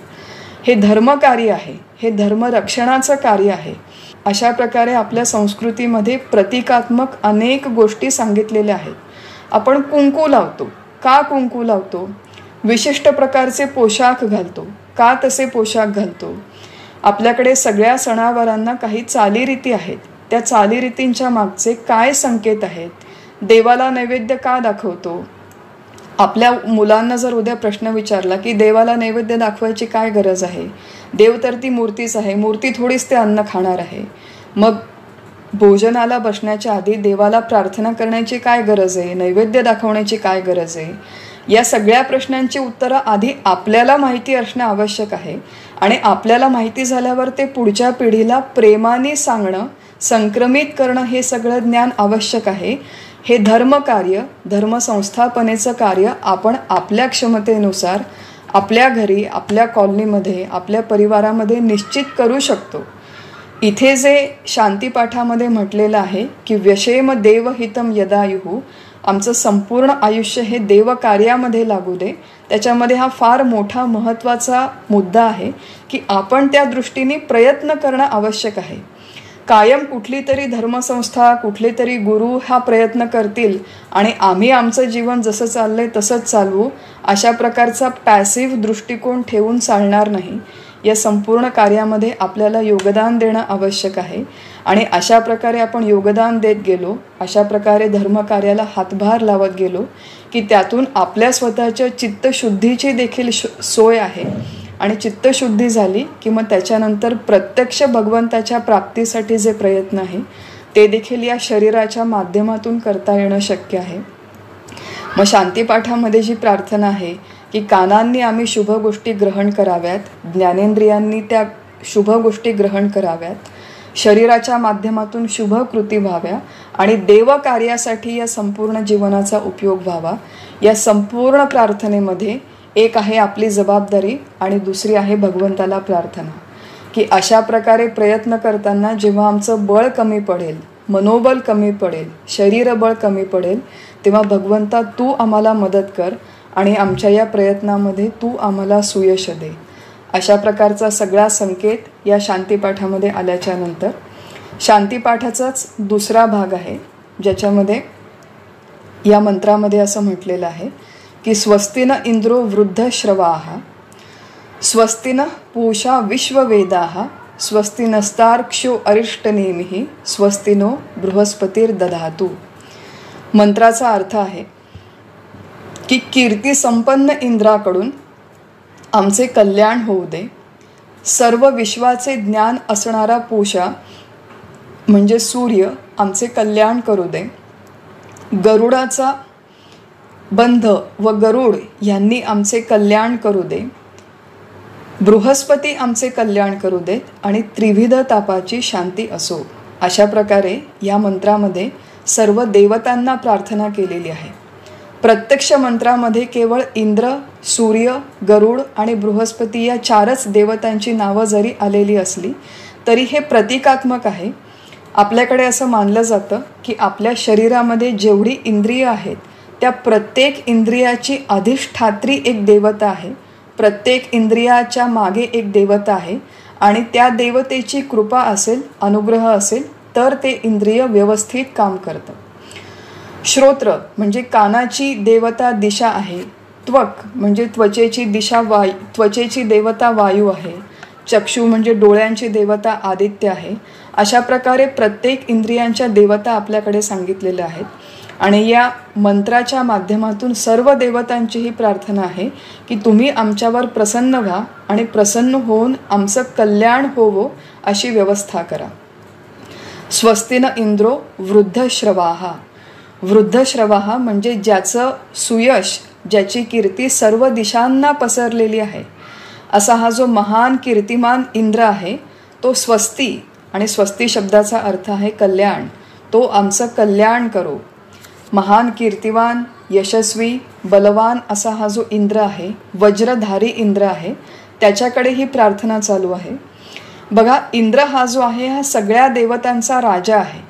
हे धर्मकार्य आहे, हे धर्मरक्षणाचं कार्य आहे. अशा प्रकारे आपल्या संस्कृतीमध्ये प्रतिकात्मक अनेक गोष्टी सांगितलेल्या आहेत. आपण कुंकू लावतो. का कुंकू लावतो? विशिष्ट प्रकारचे पोशाख घालतो. का तसे पोशाख घालतो? आपल्याकडे सगळ्या सणावारांना काही चालीरीती आहेत. त्या चालीरीतींच्या मागचे काय संकेत आहेत? देवाला नैवेद्य का दाखवतो? आपल्या मुलांना जर उद्या प्रश्न विचारला की देवाला नैवेद्य दाखवायची काय गरज आहे? देव तर ती मूर्तीच आहे, मूर्ती थोडीच ते अन्न खाणार आहे. मग भोजनाला बसण्याच्या आधी देवाला प्रार्थना करण्याची काय गरज आहे? नैवेद्य दाखवण्याची काय गरज आहे? या सगळ्या प्रश्नांची उत्तरं आधी आपल्याला माहिती असणं आवश्यक आहे आणि आपल्याला माहिती झाल्यावर ते पुढच्या पिढीला प्रेमाने सांगणं, संक्रमित करणं, हे सगळं ज्ञान आवश्यक आहे. हे धर्मकार्य, धर्मसंस्थापनेचं कार्य आपण आपल्या क्षमतेनुसार आपल्या घरी, आपल्या कॉलनीमध्ये, आपल्या परिवारामध्ये निश्चित करू शकतो. इथे जे शांतीपाठामध्ये म्हटलेलं आहे की व्यशेम देवहितम यदायुः, आमचं संपूर्ण आयुष्य हे देवकार्यामध्ये लागू दे. त्याच्यामध्ये हा फार मोठा महत्त्वाचा मुद्दा आहे की आपण त्या दृष्टीने प्रयत्न करणं आवश्यक आहे. कायम कुठली तरी धर्मसंस्था, कुठले तरी गुरु हा प्रयत्न करतील आणि आम्ही आमचं जीवन जसं चाललंय तसंच चालवू, अशा प्रकारचा पॅसिव्ह दृष्टिकोन ठेवून चालणार नाही. या संपूर्ण कार्यामध्ये आपल्याला योगदान देणं आवश्यक आहे आणि अशा प्रकारे आपण योगदान देत गेलो, अशा प्रकारे धर्मकार्याला हातभार लावत गेलो की त्यातून आपल्या स्वतःच्या चित्तशुद्धीची देखील सोय आहे. आणि चित्तशुद्धी झाली की मग त्याच्यानंतर प्रत्यक्ष भगवंताच्या प्राप्तीसाठी जे प्रयत्न आहे ते देखील या शरीराच्या माध्यमातून करता येणं शक्य आहे. मग शांतीपाठामध्ये जी प्रार्थना आहे की कानांनी आम्ही शुभ गोष्टी ग्रहण कराव्यात, ज्ञानेंद्रियांनी त्या शुभ गोष्टी ग्रहण कराव्यात, शरीराच्या माध्यमातून शुभ कृती व्हाव्या आणि देवकार्यासाठी या संपूर्ण जीवनाचा उपयोग व्हावा. या संपूर्ण प्रार्थनेमध्ये एक आहे आपली जबाबदारी आणि दुसरी आहे भगवंताला प्रार्थना. की अशा प्रकारे प्रयत्न करताना जेव्हा आमचं बळ कमी पडेल, मनोबल कमी पडेल, शरीरबळ कमी पडेल, तेव्हा भगवंता तू आम्हाला मदत कर आणि आमच्या या प्रयत्नामध्ये तू आम्हाला सुयश दे. अशा प्रकारचा सगळा संकेत या शांतीपाठामध्ये आल्याच्या नंतर शांतीपाठाचाच दुसरा भाग आहे, ज्याच्यामध्ये या मंत्रामध्ये असं म्हटलेलं आहे की स्वस्तिन इंद्रो वृद्ध श्रवाः, स्वस्तिन पूषा विश्ववेदाः, स्वस्तिनस्तार्क्ष्यो अरिष्टनेमिः, स्वस्तिनो बृहस्पतिर्दधातु. मंत्राचा अर्थ आहे की कीर्ती संपन्न इंद्राकडून आमचे कल्याण होऊ दे. सर्व विश्वाचे ज्ञान असणारा पूषा म्हणजे सूर्य आमचे कल्याण करू दे. गरुडाचा बंध व गरुड यांनी आमचे कल्याण करू दे. बृहस्पती आमचे कल्याण करू देत आणि त्रिविध तापाची शांती असो. अशा प्रकारे या मंत्रामध्ये सर्व देवतांना प्रार्थना केलेली आहे. प्रत्यक्ष मंत्रामध्ये केवळ इंद्र, सूर्य, गरुड आणि बृहस्पती या 4च देवतांची नावं जरी आलेली असली तरी हे प्रतिकात्मक आहे. आपल्याकडे असं मानलं जातं की आपल्या शरीरामध्ये जेवढी इंद्रिय आहेत त्या प्रत्येक इंद्रियाची अधिष्ठात्री एक देवता आहे. प्रत्येक इंद्रियाच्या मागे एक देवता आहे आणि त्या देवतेची कृपा असेल, अनुग्रह असेल तर ते इंद्रिय व्यवस्थित काम करतं. श्रोत्र म्हणजे कानाची देवता दिशा आहे. त्वक म्हणजे त्वचेची देवता वायू आहे. चक्षु म्हणजे डोळ्यांची देवता आदित्य आहे. अशा प्रकारे प्रत्येक इंद्रियांच्या देवता आपल्याकडे सांगितलेल्या आहेत आणि या मंत्राच्या माध्यमातून सर्व देवतांची ही प्रार्थना आहे की तुम्ही आमच्यावर प्रसन्न व्हा आणि प्रसन्न होऊन आमचं कल्याण होवो अशी व्यवस्था करा. स्वस्तिन इंद्रो वृद्धश्रवाहा. वृद्धश्रवाहा म्हणजे ज्याचं सुयश, ज्याची कीर्ती सर्व दिशांना पसरलेली आहे, असा हा जो महान कीर्तिमान इंद्र आहे तो स्वस्ती, आणि स्वस्ती शब्दाचा अर्थ आहे कल्याण, तो आमचं कल्याण करो. महान कीर्तिवान, यशस्वी, बलवान असा हा जो इंद्र आहे, वज्रधारी इंद्र आहे, त्याच्याकडे ही प्रार्थना चालू आहे. बघा, इंद्र हा जो आहे हा सगळ्या देवतांचा राजा आहे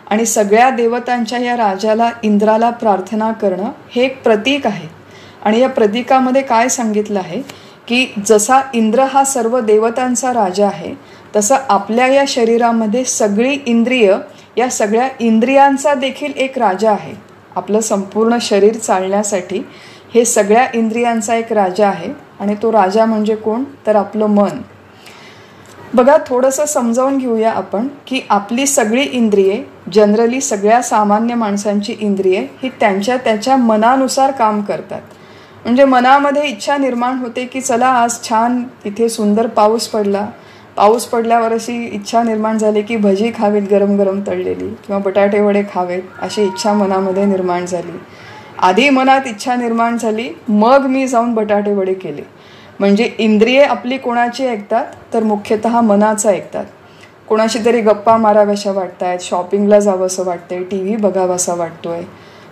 आणि सगळ्या देवतांच्या या राजाला, इंद्राला प्रार्थना करणं हे एक प्रतीक आहे. आणि या प्रतीकामध्ये काय सांगितलं आहे की जसा इंद्र हा सर्व देवतांचा राजा आहे, तसं आपल्या या शरीरामध्ये सगळी इंद्रिय, या सगळ्या इंद्रियांचा देखील एक राजा आहे. आपलं संपूर्ण शरीर चालण्यासाठी हे सगळ्या इंद्रियांचा एक राजा आहे. आणि तो राजा म्हणजे कोण? तर आपलं मन. बघा, थोडंसं समजावून घेऊया आपण की आपली सगळी इंद्रिये, जनरली सगळ्या सामान्य माणसांची इंद्रिये ही त्यांच्या त्याच्या मनानुसार काम करतात. म्हणजे मनामध्ये इच्छा निर्माण होते की चला आज छान इथे सुंदर पाऊस पडला, पाऊस पडल्यावर अशी इच्छा निर्माण झाली की भजी खावीत गरम गरम तळलेली, किंवा बटाटे वडे खावेत अशी इच्छा मनामध्ये निर्माण झाली. आधी मनात इच्छा निर्माण झाली, मग मी जाऊन बटाटे वडे केले. म्हणजे इंद्रिये आपली कोणाची ऐकतात? तर मुख्यतः मनाचं ऐकतात. कोणाशी तरी गप्पा माराव्याशा वाटतायत, शॉपिंगला जावंसं वाटतंय, टी व्ही बघावासा वाटतोय,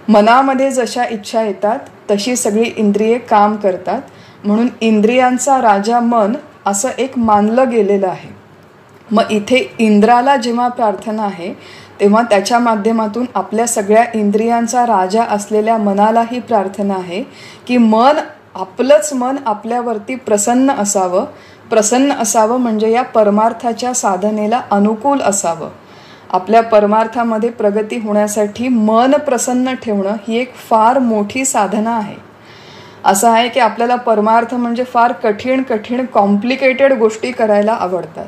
मनामध्ये जशा इच्छा येतात तशी सगळी इंद्रिये काम करतात. म्हणून इंद्रियांचा राजा मन असं एक मानलं गेलेलं आहे. मग इथे इंद्राला जेव्हा प्रार्थना आहे तेव्हा त्याच्या माध्यमातून आपल्या सगळ्या इंद्रियांचा राजा असलेल्या मनालाही प्रार्थना आहे की मन, आपलंच मन आपल्यावरती प्रसन्न असावं. प्रसन्न असावं म्हणजे या परमार्थाच्या साधनेला अनुकूल असावं. आपल्या परमार्थामध्ये प्रगती होण्यासाठी मन प्रसन्न ठेवणं ही एक फार मोठी साधना आहे. असं आहे की आपल्याला परमार्थ म्हणजे फार कठीण कठीण कॉम्प्लिकेटेड गोष्टी करायला आवडतात.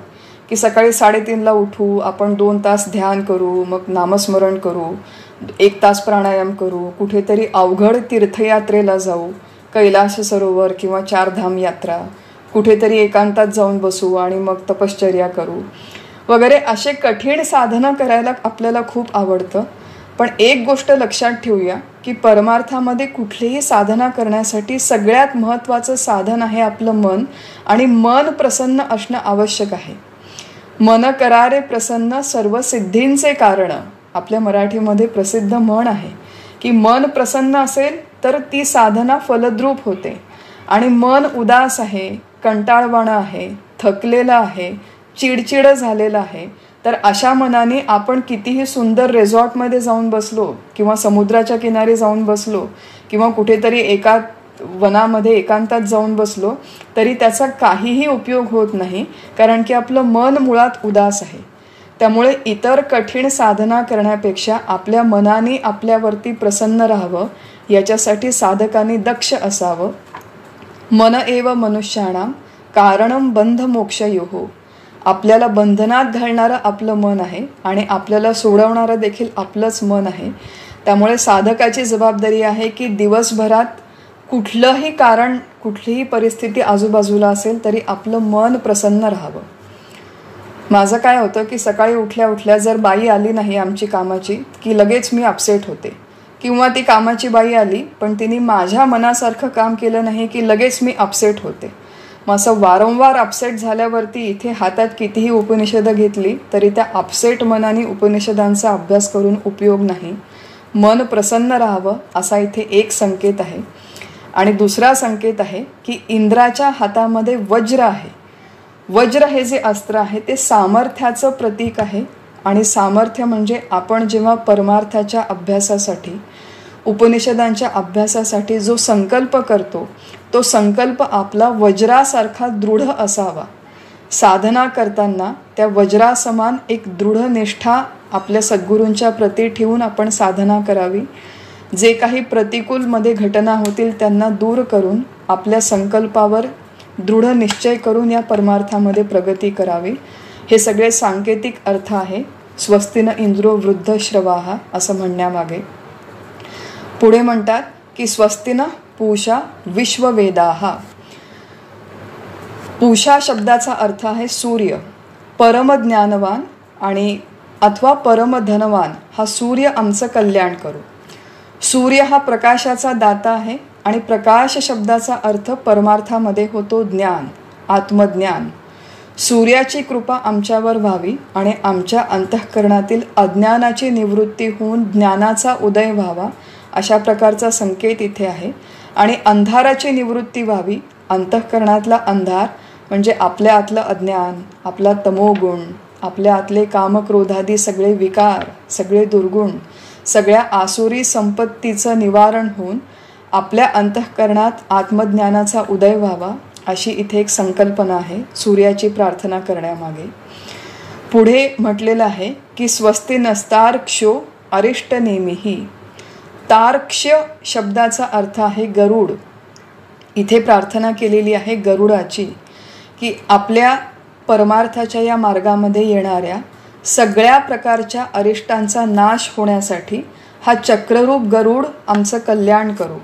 की सकाळी 3:30ला उठू, आपण 2 तास ध्यान करू, मग नामस्मरण करू, 1 तास प्राणायाम करू, कुठेतरी अवघड तीर्थयात्रेला जाऊ, कैलास सरोवर किंवा 4 धाम यात्रा, कुठेतरी एकांतात जाऊन बसू आणि मग तपश्चर्या करू वगैरे असे कठीण साधनं करायला आपल्याला खूप आवडतं. पण एक गोष्ट लक्षात ठेवूया की परमार्थामध्ये कुठलीही साधना करण्यासाठी सगळ्यात महत्त्वाचं साधन आहे आपलं मन, आणि मन प्रसन्न असणं आवश्यक आहे. मन करारे प्रसन्न सर्व सिद्धींचे कारण, आपल्या मराठीमध्ये प्रसिद्ध म्हण आहे की मन प्रसन्न असेल तर ती साधना फलद्रूप होते. आणि मन उदास आहे, कंटाळवाणं आहे, थकलेलं आहे, चिडचिड झालेलं आहे, तर अशा मनाने आपण कितीही सुंदर रिसॉर्टमध्ये जाऊन बसलो किंवा समुद्राच्या किनारी जाऊन बसलो किंवा कुठेतरी एका वनामध्ये एकांतात जाऊन बसलो तरी त्याचा काहीही उपयोग होत नाही, कारण की आपलं मन मुळात उदास आहे. त्यामुळे इतर कठीण साधना करण्यापेक्षा आपल्या मनाने आपल्यावरती प्रसन्न राहावं याच्यासाठी साधकांनी दक्ष असावं. मन एव मनुष्याणाम कारणम बंध मोक्षयोः. आपल्याला बंधनात घालणारं आपलं मन आहे आणि आपल्याला सोडवणारं देखील आपलंच मन आहे. त्यामुळे साधकाची जबाबदारी आहे की दिवसभरात कुठलंही कारण, कुठलीही परिस्थिती आजूबाजूला असेल तरी आपलं मन प्रसन्न राहावं. माझं काय होतं की सकाळी उठल्या उठल्या जर बाई आली नाही आमची कामाची की लगेच मी अपसेट होते, किंवा ती कामाची बाई आली पण तिने माझ्या मनासारखं काम केलं नाही की लगेच मी अपसेट होते. मग असं वारंवार अपसेट झाल्यावरती इथे हातात कितीही उपनिषदं घेतली तरी त्या अपसेट मनाने उपनिषदांचा अभ्यास करून उपयोग नाही. मन प्रसन्न राहावं असा इथे एक संकेत आहे. आणि दुसरा संकेत आहे की इंद्राच्या हातामध्ये वज्र आहे. वज्र हे जे अस्त्र आहे ते सामर्थ्याचं प्रतीक आहे. आणि सामर्थ्य म्हणजे आपण जेव्हा परमार्थाच्या अभ्यासासाठी, उपनिषदांच्या अभ्यासासाठी जो संकल्प करतो तो संकल्प आपला वज्रासारखा दृढ असावा. साधना करताना त्या वज्रासमान एक दृढ निष्ठा आपल्या सद्गुरूंच्या प्रती ठेवून आपण साधना करावी. जे काही प्रतिकूलमध्ये घटना होतील त्यांना दूर करून आपल्या संकल्पावर दृढ निश्चय करून या परमार्थामध्ये प्रगती करावी. हे सगळे सांकेतिक अर्थ आहे स्वस्तिन इंद्रो वृद्धश्रवाः असं म्हणण्यामागे. पुढे म्हणतात की स्वस्तिन पूषा विश्ववेदाः. पूषा शब्दाचा अर्थ आहे सूर्य. परमज्ञानवान आणि अथवा परमधनवान हा सूर्य आमचं कल्याण करू. सूर्य हा प्रकाशाचा दाता आहे आणि प्रकाश शब्दाचा अर्थ परमार्थामध्ये होतो ज्ञान, आत्मज्ञान. सूर्याची कृपा आमच्यावर व्हावी आणि आमच्या अंतःकरणातील अज्ञानाची निवृत्ती होऊन ज्ञानाचा उदय व्हावा, अशा प्रकारचा संकेत इथे आहे. आणि अंधाराची निवृत्ती व्हावी. अंतःकरणातला अंधार म्हणजे आपल्या आतलं अज्ञान, आपला तमोगुण, आपल्या आतले कामक्रोधादी सगळे विकार, सगळे दुर्गुण, सगळ्या आसुरी संपत्तीचं निवारण होऊन आपल्या अंतःकरणात आत्मज्ञानाचा उदय व्हावा, अशी इथे एक संकल्पना आहे सूर्याची प्रार्थना करण्यामागे. पुढे म्हटलेलं आहे की स्वस्ति नस्तार्क्ष्यो अरिष्टनेमिहि. तार्क्ष्य शब्दाचा अर्थ आहे गरुड. इथे प्रार्थना केलेली आहे गरुडाची की आपल्या परमार्थाच्या या मार्गामध्ये येणाऱ्या सगळ्या प्रकारच्या अरिष्टांचा नाश होण्यासाठी हा चक्ररूप गरुड आमचं कल्याण करू.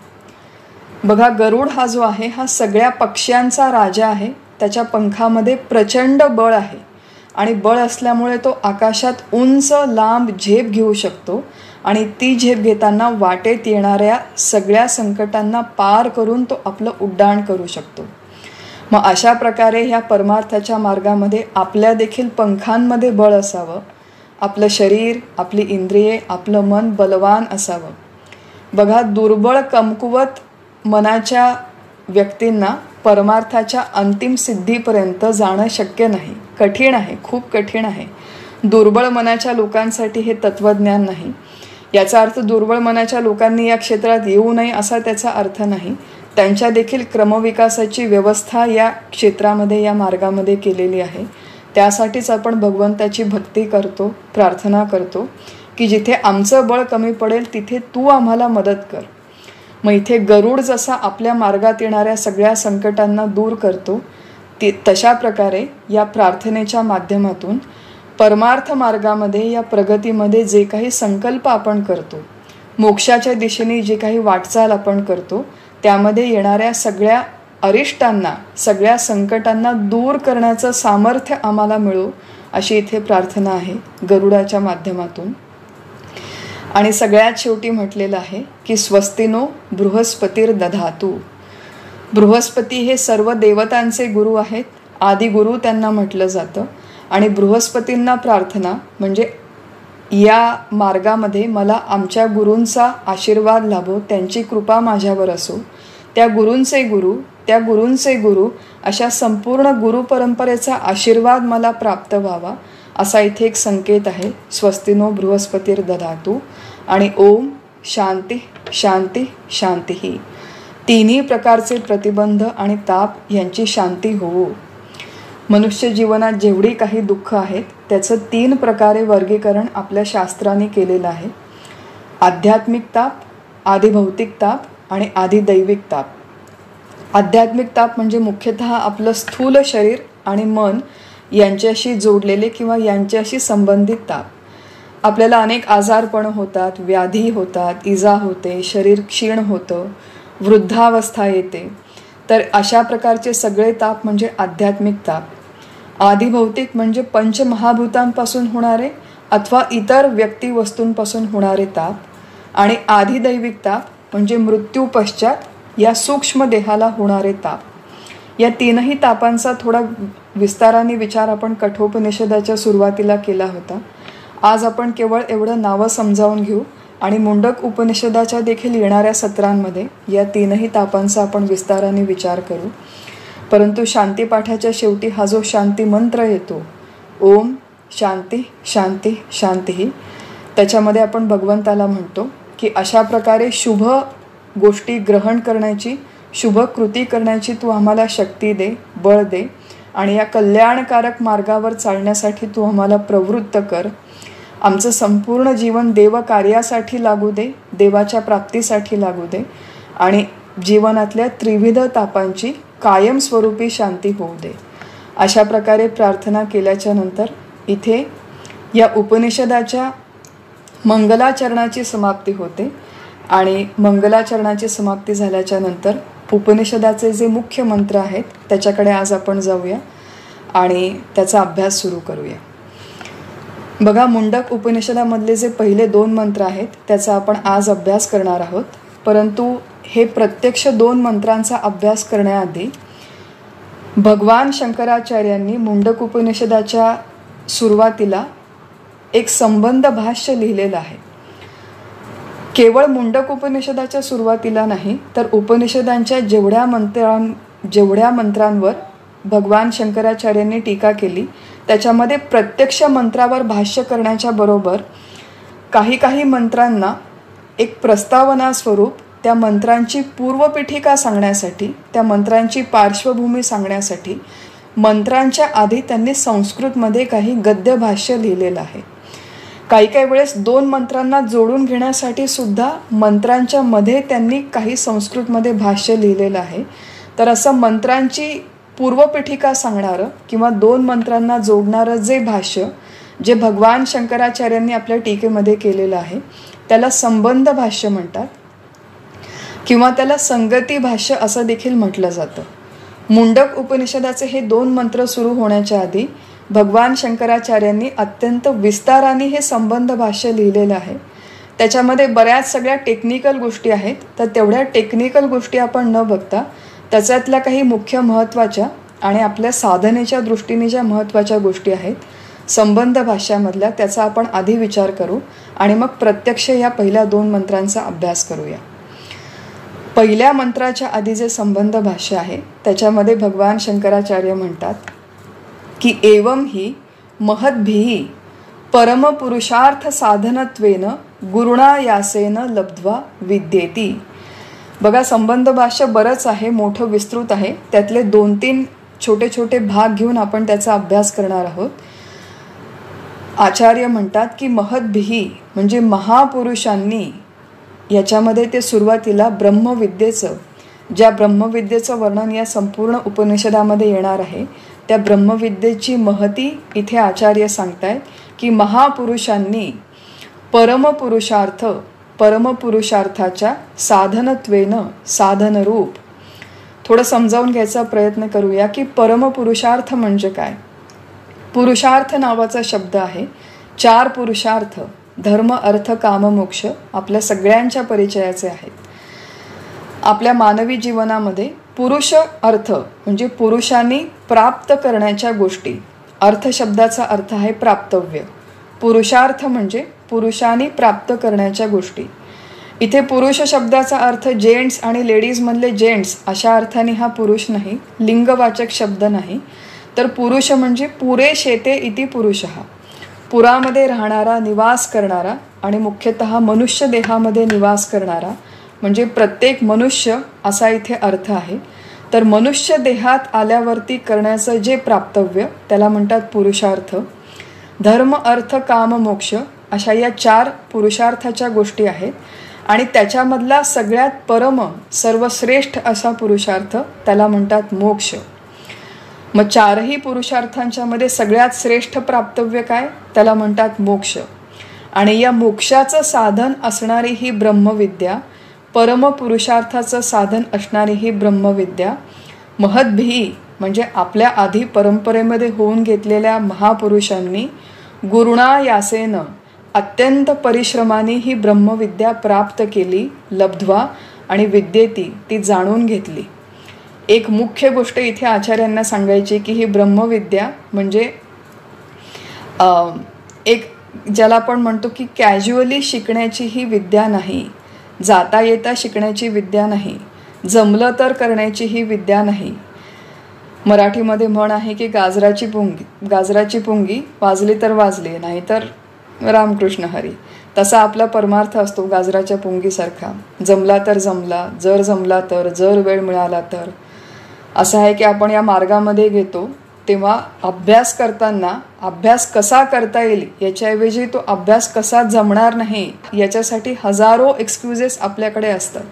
बघा, गरुड हा जो आहे हा सगळ्या पक्ष्यांचा राजा आहे. त्याच्या पंखामध्ये प्रचंड बळ आहे आणि बळ असल्यामुळे तो आकाशात उंच लांब झेप घेऊ शकतो आणि ती झेप घेताना वाटेत येणाऱ्या सगळ्या संकटांना पार करून तो आपलं उड्डाण करू शकतो. मग अशा प्रकारे ह्या परमार्थाच्या मार्गामध्ये आपल्या देखील पंखांमध्ये बळ असावं. आपलं शरीर, आपली इंद्रिये, आपलं मन बलवान असावं. बघा, दुर्बळ कमकुवत मनाच्या व्यक्तींना परमार्थाच्या अंतिम सिद्धीपर्यंत जाणं शक्य नाही. कठीण आहे, खूप कठीण आहे. दुर्बळ मनाच्या लोकांसाठी हे तत्वज्ञान नाही. याचा अर्थ दुर्बळ मनाच्या लोकांनी या क्षेत्रात येऊ नये असा त्याचा अर्थ नाही. त्यांच्या देखील क्रमविकासाची व्यवस्था या क्षेत्रामध्ये, या मार्गामध्ये केलेली आहे. त्यासाठीच आपण भगवंताची भक्ती करतो, प्रार्थना करतो की जिथे आमचं बळ कमी पडेल तिथे तू आम्हाला मदत कर. मग इथे गरुड जसा आपल्या मार्गात येणाऱ्या सगळ्या संकटांना दूर करतो, तशा प्रकारे या प्रार्थनेच्या माध्यमातून परमार्थ मार्गामध्ये, या प्रगतीमध्ये जे काही संकल्प आपण करतो, मोक्षाच्या दिशेने जे काही वाटचाल आपण करतो, त्यामध्ये येणाऱ्या सगळ्या अरिष्टांना, सगळ्या संकटांना दूर करण्याचं सामर्थ्य आम्हाला मिळो, अशी इथे प्रार्थना आहे गरुडाच्या माध्यमातून. आणि सगळ्यात शेवटी म्हटलेलं आहे की स्वस्तिनो बृहस्पतिर्दधातु. बृहस्पती हे सर्व देवतांचे गुरु आहेत. आदिगुरु त्यांना म्हटलं जातं. आणि बृहस्पतींना प्रार्थना म्हणजे या मार्गामध्ये मला आमच्या गुरूंचा आशीर्वाद लाभो, त्यांची कृपा माझ्यावर असो, त्या गुरूंचे गुरु, त्या गुरूंचे गुरु, अशा संपूर्ण गुरुपरंपरेचा आशीर्वाद मला प्राप्त व्हावा, असा इथे एक संकेत आहे. स्वस्तिनो बृहस्पतिर्दधातु. आणि ओम शांती शांती शांती. तिन्ही प्रकारचे प्रतिबंध आणि ताप यांची शांती होवो. मनुष्य जीवनात जेवढी काही दुःख आहेत त्याचं 3 प्रकारे वर्गीकरण आपल्या शास्त्रांनी केलेलं आहे. आध्यात्मिक ताप, आधिभौतिक ताप आणि आधिदैविक ताप. आध्यात्मिक ताप म्हणजे मुख्यतः आपलं स्थूल शरीर आणि मन यांच्याशी जोडलेले किंवा यांच्याशी संबंधित ताप. आपल्याला अनेक आजारपण होतात, व्याधी होतात, इजा होते, शरीर क्षीण होतं, वृद्धावस्था येते. तर अशा प्रकारचे सगळे ताप म्हणजे आध्यात्मिक ताप. आधिभौतिक म्हणजे पंचमहाभूतांपासून होणारे अथवा इतर व्यक्ती वस्तूंपासून होणारे ताप. आणि आधिदैविक ताप म्हणजे मृत्यू पश्चात या सूक्ष्म देहाला होणारे ताप. या 3ही तापांचा थोडा विस्ताराने विचार आपण कठोपनिषदाच्या सुरुवातीला केला होता. आज आपण केवळ एवढं नावं समजावून घेऊ आणि मुंडक उपनिषदाच्या देखील येणाऱ्या सत्रांमध्ये या 3ही तापांचा आपण विस्ताराने विचार करू. परंतु शांतीपाठाच्या शेवटी हा जो शांती मंत्र येतो, ओम शांती शांती शांती, त्याच्यामध्ये आपण भगवंताला म्हणतो की अशा प्रकारे शुभ गोष्टी ग्रहण करण्याची, शुभ कृती करण्याची तू आम्हाला शक्ती दे, बळ दे आणि या कल्याणकारक मार्गावर चालण्यासाठी तू आम्हाला प्रवृत्त कर. आमचं संपूर्ण जीवन देव कार्यासाठी लागू दे, देवाच्या प्राप्तीसाठी लागू दे आणि जीवनातल्या त्रिविध तापांची कायमस्वरूपी शांती होऊ दे. अशा प्रकारे प्रार्थना केल्याच्या नंतर इथे या उपनिषदाच्या मंगलाचरणाची समाप्ती होते. आणि मंगलाचरणाची समाप्ती झाल्याच्या नंतर उपनिषदाचे जे मुख्य मंत्र आहेत त्याच्याकडे आज आपण जाऊया आणि त्याचा अभ्यास सुरू करूया. बघा, मुंडक उपनिषदामधले जे पहिले 2 मंत्र आहेत त्याचा आपण आज अभ्यास करणार आहोत. परंतु हे प्रत्यक्ष 2 मंत्रांचा अभ्यास करण्याआधी भगवान शंकराचार्यांनी मुंडक उपनिषदाच्या सुरुवातीला एक संबंध भाष्य लिहिलेलं आहे. केवळ मुंडक उपनिषदाच्या सुरुवातीला नाही तर उपनिषदांच्या जेवढ्या मंत्रांवर भगवान शंकराचार्यांनी टीका केली त्याच्यामध्ये प्रत्यक्ष मंत्रावर भाष्य करण्याच्या बरोबर काही मंत्रांना एक प्रस्तावना स्वरूप त्या मंत्रांची पूर्वपीठिका सांगण्यासाठी, त्या मंत्रांची पार्श्वभूमी सांगण्यासाठी मंत्रांच्या आधी त्यांनी संस्कृतमध्ये काही गद्य भाष्य लिहिलेलं आहे. काही वेळेस 2 मंत्रांना जोडून घेण्यासाठी सुद्धा मंत्रांच्या मध्ये त्यांनी काही संस्कृतमध्ये भाष्य लिहिलेलं आहे. तर असं मंत्रांची पूर्वपीठिका सांगणारं किंवा 2 मंत्रांना जोडणारं जे भाष्य जे भगवान शंकराचार्यांनी आपल्या टीकेमध्ये केलेलं आहे त्याला संबंध भाष्य म्हणतात किंवा त्याला संगती भाष्य असं देखील म्हटलं जातं. मुंडक उपनिषदाचे हे 2 मंत्र सुरू होण्याच्या आधी भगवान शंकराचार्यांनी अत्यंत विस्ताराने हे संबंध भाष्य लिहिलेलं आहे. त्याच्यामध्ये बऱ्याच सगळ्या टेक्निकल गोष्टी आहेत. तर तेवढ्या टेक्निकल गोष्टी आपण न बघता त्याच्यातल्या काही मुख्य महत्त्वाच्या आणि आपल्या साधनेच्या दृष्टीने ज्या महत्त्वाच्या गोष्टी आहेत संबंध भाष्यामधल्या त्याचा आपण आधी विचार करू आणि मग प्रत्यक्ष या पहिल्या 2 मंत्रांचा अभ्यास करूया. पहिल्या मंत्राच्या आधी जे संबंध भाष्य आहे त्याच्यामध्ये भगवान शंकराचार्य म्हणतात की एवं ही महद्भिः परमपुरुषार्थ साधनत्वेन गुरुणायासेन लब्ध्वा विद्येती. बघा, संबंध भाष्य बरंच आहे, मोठं विस्तृत आहे. त्यातले 2-3 छोटे भाग घेऊन आपण त्याचा अभ्यास करणार आहोत. आचार्य म्हणतात की महद्भिः म्हणजे महापुरुषांनी, याच्यामध्ये ते सुरुवातीला ब्रह्मविद्येचं, ज्या ब्रह्मविद्येचं वर्णन या संपूर्ण उपनिषदामध्ये येणार आहे त्या ब्रह्मविद्येची महती इथे आचार्य सांगतायत की महापुरुषांनी परमपुरुषार्थाच्या साधनत्वेन, साधनरूप. थोडं समजावून घ्यायचा प्रयत्न करूया की परमपुरुषार्थ म्हणजे काय. पुरुषार्थ नावाचा शब्द आहे. 4 पुरुषार्थ धर्म, अर्थ, काम, मोक्ष आपल्या सगळ्यांच्या परिचयाचे आहेत. आपल्या मानवी जीवनामध्ये पुरुष अर्थ म्हणजे पुरुषांनी प्राप्त करण्याच्या गोष्टी. अर्थ शब्दाचा अर्थ आहे प्राप्तव्य. पुरुषार्थ म्हणजे पुरुषांनी प्राप्त करण्याच्या गोष्टी. इथे पुरुष शब्दाचा अर्थ जेंट्स आणि लेडीजमधले जेंट्स अशा अर्थाने हा पुरुष नाही, लिंगवाचक शब्द नाही. तर पुरुष म्हणजे पुरे शेते इति पुरुषः, पुरामध्ये राहणारा, निवास करणारा आणि मुख्यतः मनुष्य देहामध्ये निवास करणारा म्हणजे प्रत्येक मनुष्य असा इथे अर्थ आहे. तर मनुष्य देहात आल्यावरती करण्याचं जे प्राप्तव्य त्याला म्हणतात पुरुषार्थ. धर्म, अर्थ, काम, मोक्ष अशा या 4 पुरुषार्थाच्या गोष्टी आहेत आणि त्याच्यामधला सगळ्यात परम, सर्वश्रेष्ठ असा पुरुषार्थ त्याला म्हणतात मोक्ष. मग 4ही पुरुषार्थांच्या मध्ये सगळ्यात श्रेष्ठ प्राप्तव्य काय, त्याला म्हणतात मोक्ष. आणि या मोक्षाचं साधन असणारी ही ब्रह्मविद्या, परमपुरुषार्थाचं साधन असणारी ही ब्रह्मविद्या महद्भिः म्हणजे आपल्या आधी परंपरेमध्ये होऊन घेतलेल्या महापुरुषांनी गुरुणायासेन अत्यंत परिश्रमाने ही ब्रह्मविद्या प्राप्त केली, लब्ध्वा आणि विद्येती ती जाणून घेतली. एक मुख्य गोष्ट इथे आचार्यांना सांगायची की ही ब्रह्मविद्या म्हणजे एक ज्याला आपण म्हणतो की कॅज्युअली शिकण्याची ही विद्या नाही, जाता येता शिकण्याची विद्या नाही, जमलं तर करण्याची ही विद्या नाही. मराठीमध्ये म्हण आहे की गाजराची पुंगी वाजली तर वाजली, नाही तर रामकृष्ण हरी. तसा आपला परमार्थ असतो गाजराच्या पुंगीसारखा, जमला तर जमला, जर जमला तर, जर वेळ मिळाला तर. असं आहे की आपण या मार्गामध्ये घेतो तेव्हा अभ्यास करताना अभ्यास कसा करता येईल याच्याऐवजी तो अभ्यास कसा जमणार नाही याच्यासाठी हजारो एक्सक्युजेस आपल्याकडे असतात.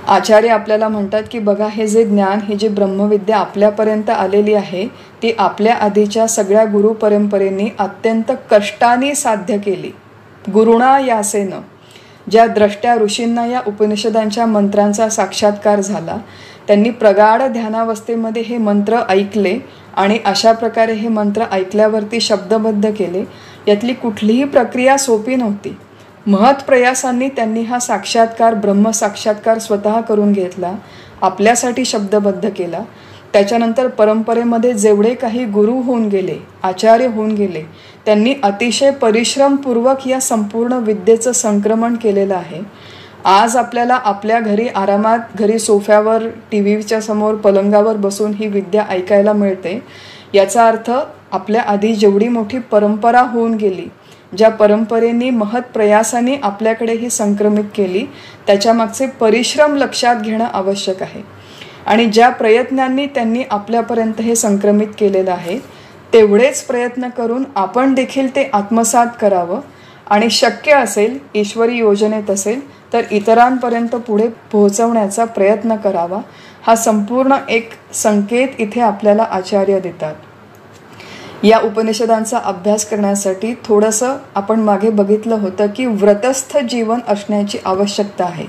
आचार्य आपल्याला म्हणतात की बघा, हे जे ज्ञान, ही जी ब्रह्मविद्या आपल्यापर्यंत आलेली आहे ती आपल्या आधीच्या सगळ्या गुरु परंपरेने अत्यंत कष्टाने साध्य केली. गुरुणा यासेनं, ज्या द्रष्ट्या ऋषींना या उपनिषदांच्या मंत्रांचा साक्षात्कार झाला, त्यांनी प्रगाढ ध्यानावस्थेमध्ये हे मंत्र ऐकले आणि अशा प्रकारे हे मंत्र ऐकल्यावरती शब्दबद्ध केले. यातली कुठलीही प्रक्रिया सोपी नव्हती. महत्प्रयासांनी त्यांनी हा साक्षात्कार, ब्रह्मसाक्षात्कार स्वतः करून घेतला, आपल्यासाठी शब्दबद्ध केला. त्याच्यानंतर परंपरेमध्ये जेवढे काही गुरु होऊन गेले, आचार्य होऊन गेले, त्यांनी अतिशय परिश्रमपूर्वक या संपूर्ण विद्येचं संक्रमण केलेलं आहे. आज आपल्याला आपल्या घरी आरामात, घरी सोफ्यावर, टी व्हीच्या समोर, पलंगावर बसून ही विद्या ऐकायला मिळते. याचा अर्थ आपल्या आधी जेवढी मोठी परंपरा होऊन गेली, ज्या परंपरेने महत्प्रयासाने आपल्याकडे ही संक्रमित केली, त्याच्यामागचे परिश्रम लक्षात घेणं आवश्यक आहे. आणि ज्या प्रयत्नांनी त्यांनी आपल्यापर्यंत हे संक्रमित केलेलं आहे, तेवढेच प्रयत्न करून आपण देखील ते आत्मसात करावं आणि शक्य असेल, ईश्वरी योजनेत असेल तर इतरांपर्यंत पुढे पोहोचवण्याचा प्रयत्न करावा. हा संपूर्ण एक संकेत इथे आपल्याला आचार्य देतात. या उपनिषदांचा अभ्यास करण्यासाठी थोडंसं आपण मागे बघितलं होतं की व्रतस्थ जीवन असण्याची आवश्यकता आहे.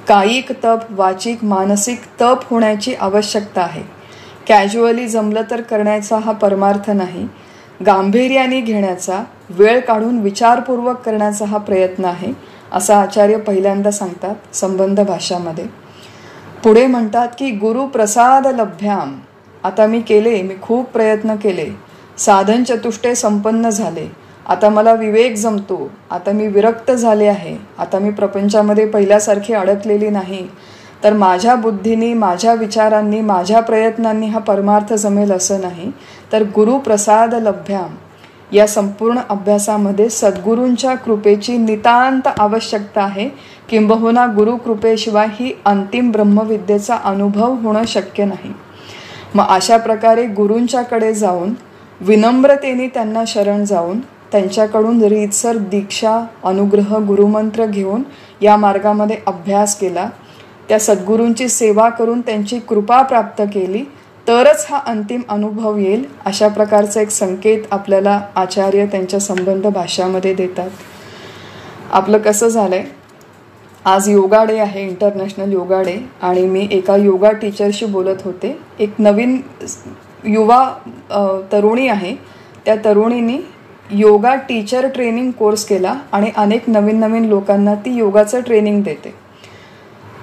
कायिक तप, वाचिक, मानसिक तप होण्याची आवश्यकता आहे. कॅज्युअली जमलं तर करण्याचा हा परमार्थ नाही. गांभीर्याने घेण्याचा, वेळ काढून विचारपूर्वक करण्याचा हा प्रयत्न आहे, असा आचार्य पहिल्यांदा सांगतात संबंध भाषामध्ये. पुढे म्हणतात की गुरु प्रसाद लभ्याम. आता मी खूप प्रयत्न केले, साधन चतुष्टय संपन्न झाले, आता मला विवेक जमतो, आता मी विरक्त झाले आहे, आता मी प्रपंचामध्ये पहिल्यासारखी अडकलेली नाही, तर माझ्या बुद्धीने, माझ्या विचारांनी, माझ्या प्रयत्नांनी हा परमार्थ जमेल असं नाही. तर गुरुप्रसाद लभ्याम या संपूर्ण अभ्यासामध्ये सद्गुरूंच्या कृपेची नितांत आवश्यकता आहे. किंबहुना गुरुकृपेशिवाय ही अंतिम ब्रह्मविद्येचा अनुभव होणं शक्य नाही. मग अशा प्रकारे गुरूंच्याकडे जाऊन, विनम्रतेने त्यांना शरण जाऊन, त्यांच्याकडून रीतसर दीक्षा, अनुग्रह, गुरुमंत्र घेऊन या मार्गामध्ये अभ्यास केला, त्या सद्गुरूंची सेवा करून त्यांची कृपा प्राप्त केली, तरच हा अंतिम अनुभव येईल. अशा प्रकारचा एक संकेत आपल्याला आचार्य त्यांच्या संबंध भाषामध्ये देतात. आपलं कसं झालंय, आज योगा डे आहे, इंटरनॅशनल योगा डे, आणि मी एका योगा टीचरशी बोलत होते. एक नवीन युवा तरुणी आहे, त्या तरुणीने योगा टीचर ट्रेनिंग कोर्स केला आणि अनेक नवीन नवीन लोकांना ती योगाचं ट्रेनिंग देते.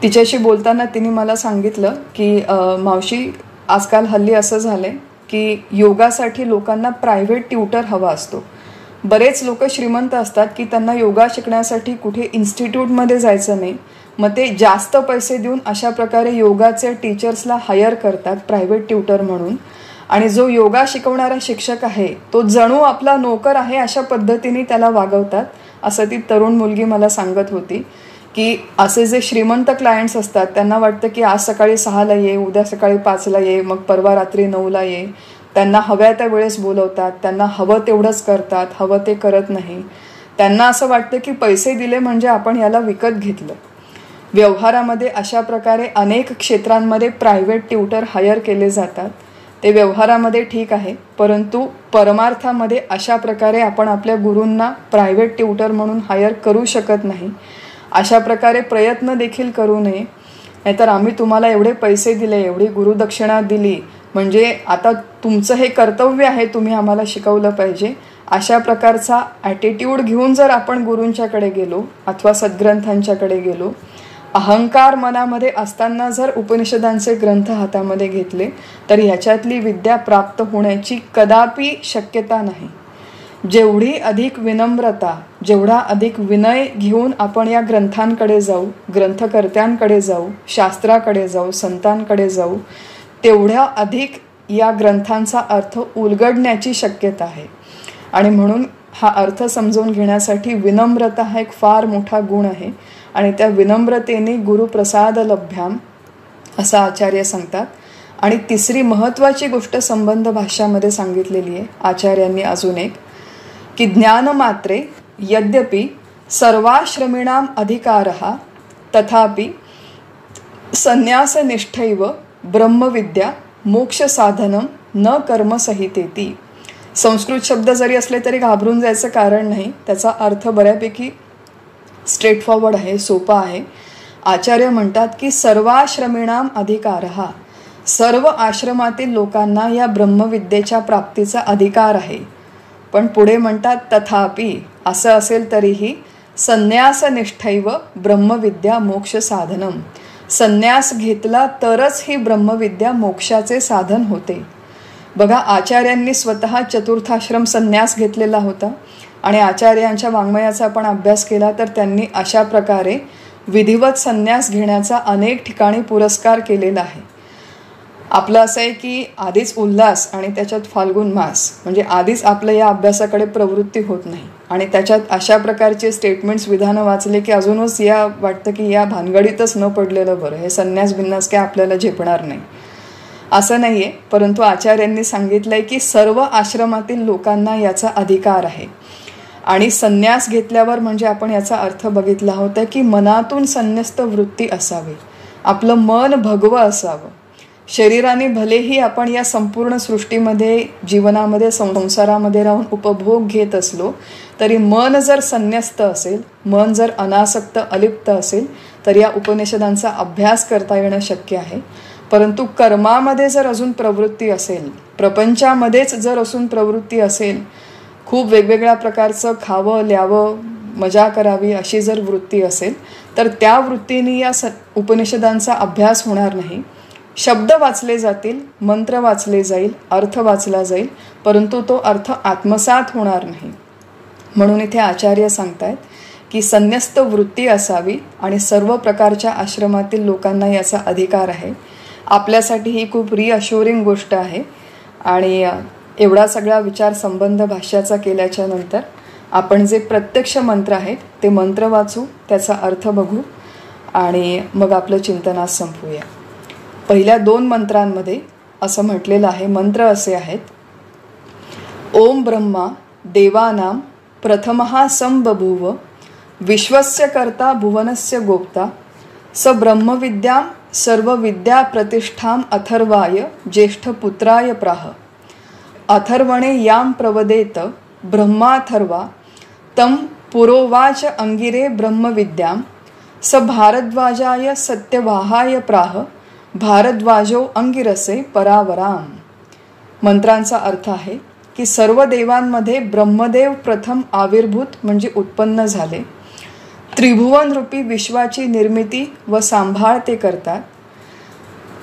तिच्याशी बोलताना तिने मला सांगितलं की मावशी, आजकाल हल्ली असं झालंय की योगासाठी लोकांना प्रायव्हेट ट्युटर हवा असतो. बरेच लोक श्रीमंत असतात की त्यांना योगा शिकण्यासाठी कुठे इन्स्टिट्यूटमध्ये जायचं नाही, मग ते जास्त पैसे देऊन अशा प्रकारे योगाचे टीचर्सला हायर करतात प्रायव्हेट ट्युटर म्हणून. आणि जो योगा शिकवणारा शिक्षक आहे तो जणू आपला नोकर आहे अशा पद्धतीने त्याला वागवतात, असं ती तरुण मुलगी मला सांगत होती. की असे जे श्रीमंत क्लायंट्स असतात त्यांना वाटतं की आज सकाळी 6ला ये, उद्या सकाळी 5ला ये, मग परवा रात्री 9ला ये. त्यांना हव्या त्या वेळेस बोलवतात, त्यांना हवं तेवढंच करतात, हवं ते करत नाही. त्यांना असं वाटतं की पैसे दिले म्हणजे आपण याला विकत घेतलं. व्यवहारामध्ये अशा प्रकारे अनेक क्षेत्रांमध्ये प्रायव्हेट ट्युटर हायर केले जातात. ते व्यवहारामध्ये ठीक आहे, परंतु परमार्थामध्ये अशा प्रकारे आपण आपल्या गुरूंना प्रायव्हेट ट्युटर म्हणून हायर करू शकत नाही. अशा प्रकारे प्रयत्न देखील करू नये. नाहीतर आम्ही तुम्हाला एवढे पैसे दिले, एवढी गुरुदक्षिणा दिली, म्हणजे आता तुमचं हे कर्तव्य आहे, तुम्ही आम्हाला शिकवलं पाहिजे, अशा प्रकारचा ॲटिट्यूड घेऊन जर आपण गुरूंच्याकडे गेलो अथवा सद्ग्रंथांच्याकडे गेलो, अहंकार मनामध्ये असताना जर उपनिषदांचे ग्रंथ हातामध्ये घेतले, तर ह्याच्यातली विद्या प्राप्त होण्याची कदापि शक्यता नाही. जेवढी अधिक विनम्रता, जेवढा अधिक विनय घेऊन आपण या ग्रंथांकडे जाऊ, ग्रंथकर्त्यांकडे जाऊ, शास्त्राकडे जाऊ, संतांकडे जाऊ, तेवढ्या अधिक या ग्रंथांचा अर्थ उलगडण्याची शक्यता आहे. आणि म्हणून हा अर्थ समजून घेण्यासाठी विनम्रता हा एक फार मोठा गुण आहे. आणि त्या विनम्रतेने गुरुप्रसाद लभ्याम असं आचार्य सांगतात. आणि तिसरी महत्त्वाची गोष्ट संबंध भाष्यामध्ये सांगितलेली आहे आचार्यांनी अजून एक, की ज्ञानमात्रे यद्यपि सर्वाश्रमीणाम अधिकारः तथापि संन्यासनिष्ठैव ब्रह्मविद्या मोक्षसाधनं न कर्मसहितेती. संस्कृत शब्द जरी असले तरी घाबरून जायचं कारण नाही. त्याचा अर्थ बऱ्यापैकी स्ट्रेट फॉरवर्ड आहे, सोपा आहे. आचार्य म्हणतात की सर्वाश्रमीणाम अधिकारः, सर्व आश्रमातील लोकांना या ब्रह्मविद्येच्या प्राप्तीचा अधिकार आहे. पण पुढे म्हणतात तथापि, असं असेल तरीही संन्यासनिष्ठैव ब्रह्मविद्या मोक्ष साधनम, संन्यास घेतला तरच ही ब्रह्मविद्या मोक्षाचे साधन होते. बघा, आचार्यांनी स्वतः चतुर्थाश्रम संन्यास घेतलेला होता आणि आचार्यांच्या वाङ्मयाचा आपण अभ्यास केला तर त्यांनी अशा प्रकारे विधिवत संन्यास घेण्याचा अनेक ठिकाणी पुरस्कार केलेला आहे. आपलं असं आहे की आधीच उल्हास आणि त्याच्यात फाल्गुन मास, म्हणजे आधीच आपलं या अभ्यासाकडे प्रवृत्ती होत नाही आणि त्याच्यात अशा प्रकारचे स्टेटमेंट्स विधानं वाचले की अजूनच वाटतं की या भानगडीतच न पडलेलं बरं, हे संन्यास बिन्यास काय आपल्याला झेपणार नाही. असं नाही आहे, परंतु आचार्यांनी सांगितलंय की सर्व आश्रमातील लोकांना याचा अधिकार आहे. आणि संन्यास घेतल्यावर म्हणजे आपण याचा अर्थ बघितला होता की मनातून संन्यस्त वृत्ती असावी, आपलं मन भगवं असावं. शरीराने भलेही आपण या संपूर्ण सृष्टीमध्ये, जीवनामध्ये, संसारामध्ये राहून उपभोग घेत असलो तरी मन जर संन्यस्त असेल, मन जर अनासक्त अलिप्त असेल तर या उपनिषदांचा अभ्यास करता येणं शक्य आहे. परंतु कर्मामध्ये जर अजून प्रवृत्ती असेल, प्रपंचामध्येच जर अजून प्रवृत्ती असेल, खूप वेगवेगळ्या प्रकारचं खावं ल्यावं मजा करावी अशी जर वृत्ती असेल तर त्या वृत्तीने या उपनिषदांचा अभ्यास होणार नाही. शब्द वाचले जातील, मंत्र वाचले जाईल, अर्थ वाचला जाईल, परंतु तो अर्थ आत्मसात होणार नाही. म्हणून इथे आचार्य सांगतायत की संन्यस्त वृत्ती असावी आणि सर्व प्रकारच्या आश्रमातील लोकांना याचा अधिकार आहे. आपल्यासाठी ही खूप रिअश्युरिंग गोष्ट आहे. आणि एवढा सगळा विचार संबंध भाष्याचा केल्याच्या नंतर आपण जे प्रत्यक्ष मंत्र आहेत ते मंत्र वाचू, त्याचा अर्थ बघू आणि मग आपलं चिंतनास संपवूया. पहिल्या 2 मंत्रांमध्ये असं म्हटलेलं आहे, मंत्र असे आहेत. ओम ब्रह्मा देवानां प्रथमः संबभूव विश्वस्य कर्ता भुवनस्य गोप्ता स ब्रह्मविद्यां सर्वविद्या प्रतिष्ठां अथर्वाय ज्येष्ठपुत्राय प्राह. अथर्वणे यां प्रवदेत ब्रह्माथर्वा तं पुरोवाच अंगिरे ब्रह्मविद्यां स भारद्वाजाय सत्यवाहाय प्राह भारद्वाजो अंगिरसे परावराम. मंत्रांचा अर्थ आहे की सर्व देवांमध्ये ब्रह्मदेव प्रथम आविर्भूत म्हणजे उत्पन्न झाले. त्रिभुवन रूपी विश्वाची निर्मिती व सांभाळ ते करतात.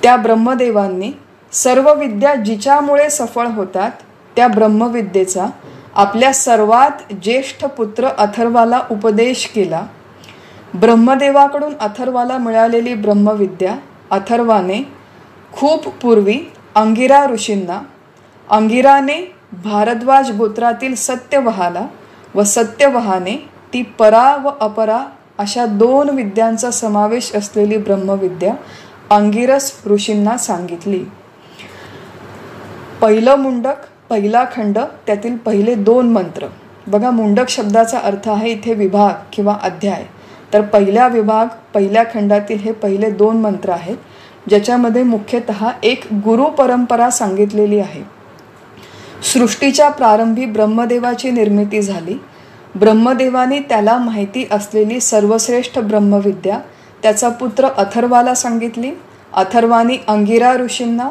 त्या ब्रह्मदेवांनी सर्व विद्या जिच्यामुळे सफळ होतात त्या ब्रह्मविद्येचा आपल्या सर्वात ज्येष्ठ पुत्र अथर्वाला उपदेश केला. ब्रह्मदेवाकडून अथर्वाला मिळालेली ब्रह्मविद्या अथर्वाने खूप पूर्वी अंगिरा ऋषींना, अंगिराने भारद्वाज गोत्रातील सत्यवहाला व सत्यवहाने ती परा व अपरा अशा 2 विद्यांचा समावेश असलेली ब्रह्मविद्या अंगिरस ऋषींना सांगितली. पहिलं मुंडक, पहिला खंड, त्यातील पहिले 2 मंत्र. बघा, मुंडक शब्दाचा अर्थ आहे इथे विभाग किंवा अध्याय. तर पहिला विभाग, पहिल्या खंडातील हे पहिले 2 मंत्र आहेत ज्याच्यामध्ये मुख्यतः एक गुरु परंपरा सांगितलेली आहे. सृष्टीच्या प्रारंभी ब्रह्मदेवाची निर्मिती झाली. ब्रह्मदेवाने त्याला माहिती असलेली सर्वश्रेष्ठ ब्रह्मविद्या त्याचा पुत्र अथर्वाला सांगितली. अथर्वानी अंगिरा ऋषींना,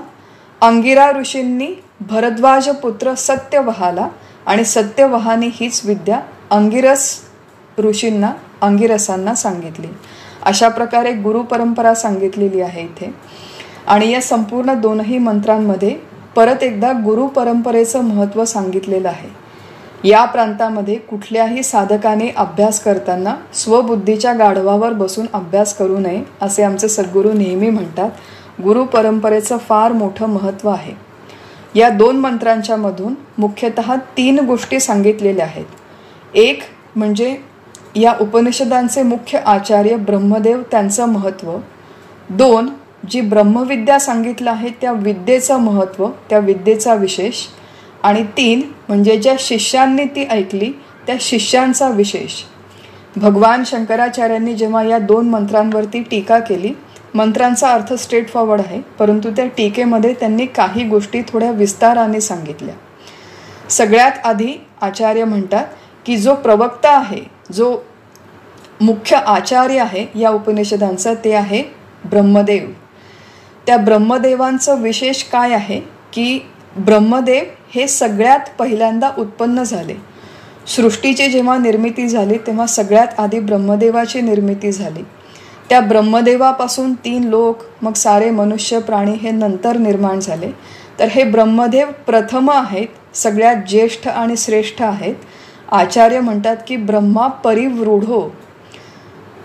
अंगिरा ऋषींनी भरद्वाज पुत्र सत्यवहाला आणि सत्यवहानी हीच विद्या अंगिरस ऋषींना, अंगिरसांना सांगितली. अशा प्रकारे गुरु परंपरा सांगितलेली आहे इथे. आणि या संपूर्ण 2ही मंत्रांमध्ये परत एकदा गुरु परंपरेचं महत्त्व सांगितलेलं आहे. या प्रांतामध्ये कुठल्याही साधकाने अभ्यास करताना स्वबुद्धीच्या गाढवावर बसून अभ्यास करू नये असे आमचे सद्गुरू नेहमी म्हणतात. गुरु परंपरेचं फार मोठं महत्त्व आहे. या 2 मंत्रांच्या मधून मुख्यतः 3 गोष्टी सांगितलेल्या आहेत. एक म्हणजे या उपनिषदांचे मुख्य आचार्य ब्रह्मदेव, त्यांचं महत्त्व. 2 जी ब्रह्मविद्या सांगितलं आहे त्या विद्येचं महत्त्व, त्या विद्येचा विशेष. आणि 3 म्हणजे ज्या शिष्यांनी ती ऐकली त्या शिष्यांचा विशेष. भगवान शंकराचार्यांनी जेव्हा या 2 मंत्रांवरती टीका केली, मंत्रांचा अर्थ स्ट्रेट फॉरवर्ड आहे, परंतु त्या टीकेमध्ये त्यांनी काही गोष्टी थोड्या विस्ताराने सांगितल्या. सगळ्यात आधी आचार्य म्हणतात की जो प्रवक्ता आहे, जो मुख्य आचार्य आहे या उपनिषदांचा ते आहे ब्रह्मदेव. त्या ब्रह्मदेवांचं विशेष काय आहे की ब्रह्मदेव हे सगळ्यात पहिल्यांदा उत्पन्न झाले. सृष्टीची जेव्हा निर्मिती झाली तेव्हा सगळ्यात आधी ब्रह्मदेवाची निर्मिती झाली. त्या ब्रह्मदेवापासून 3 लोक, मग सारे मनुष्य प्राणी हे नंतर निर्माण झाले. तर हे ब्रह्मदेव प्रथम आहेत, सगळ्यात ज्येष्ठ आणि श्रेष्ठ आहेत. आचार्य म्हणतात की ब्रह्मा परिवृढो.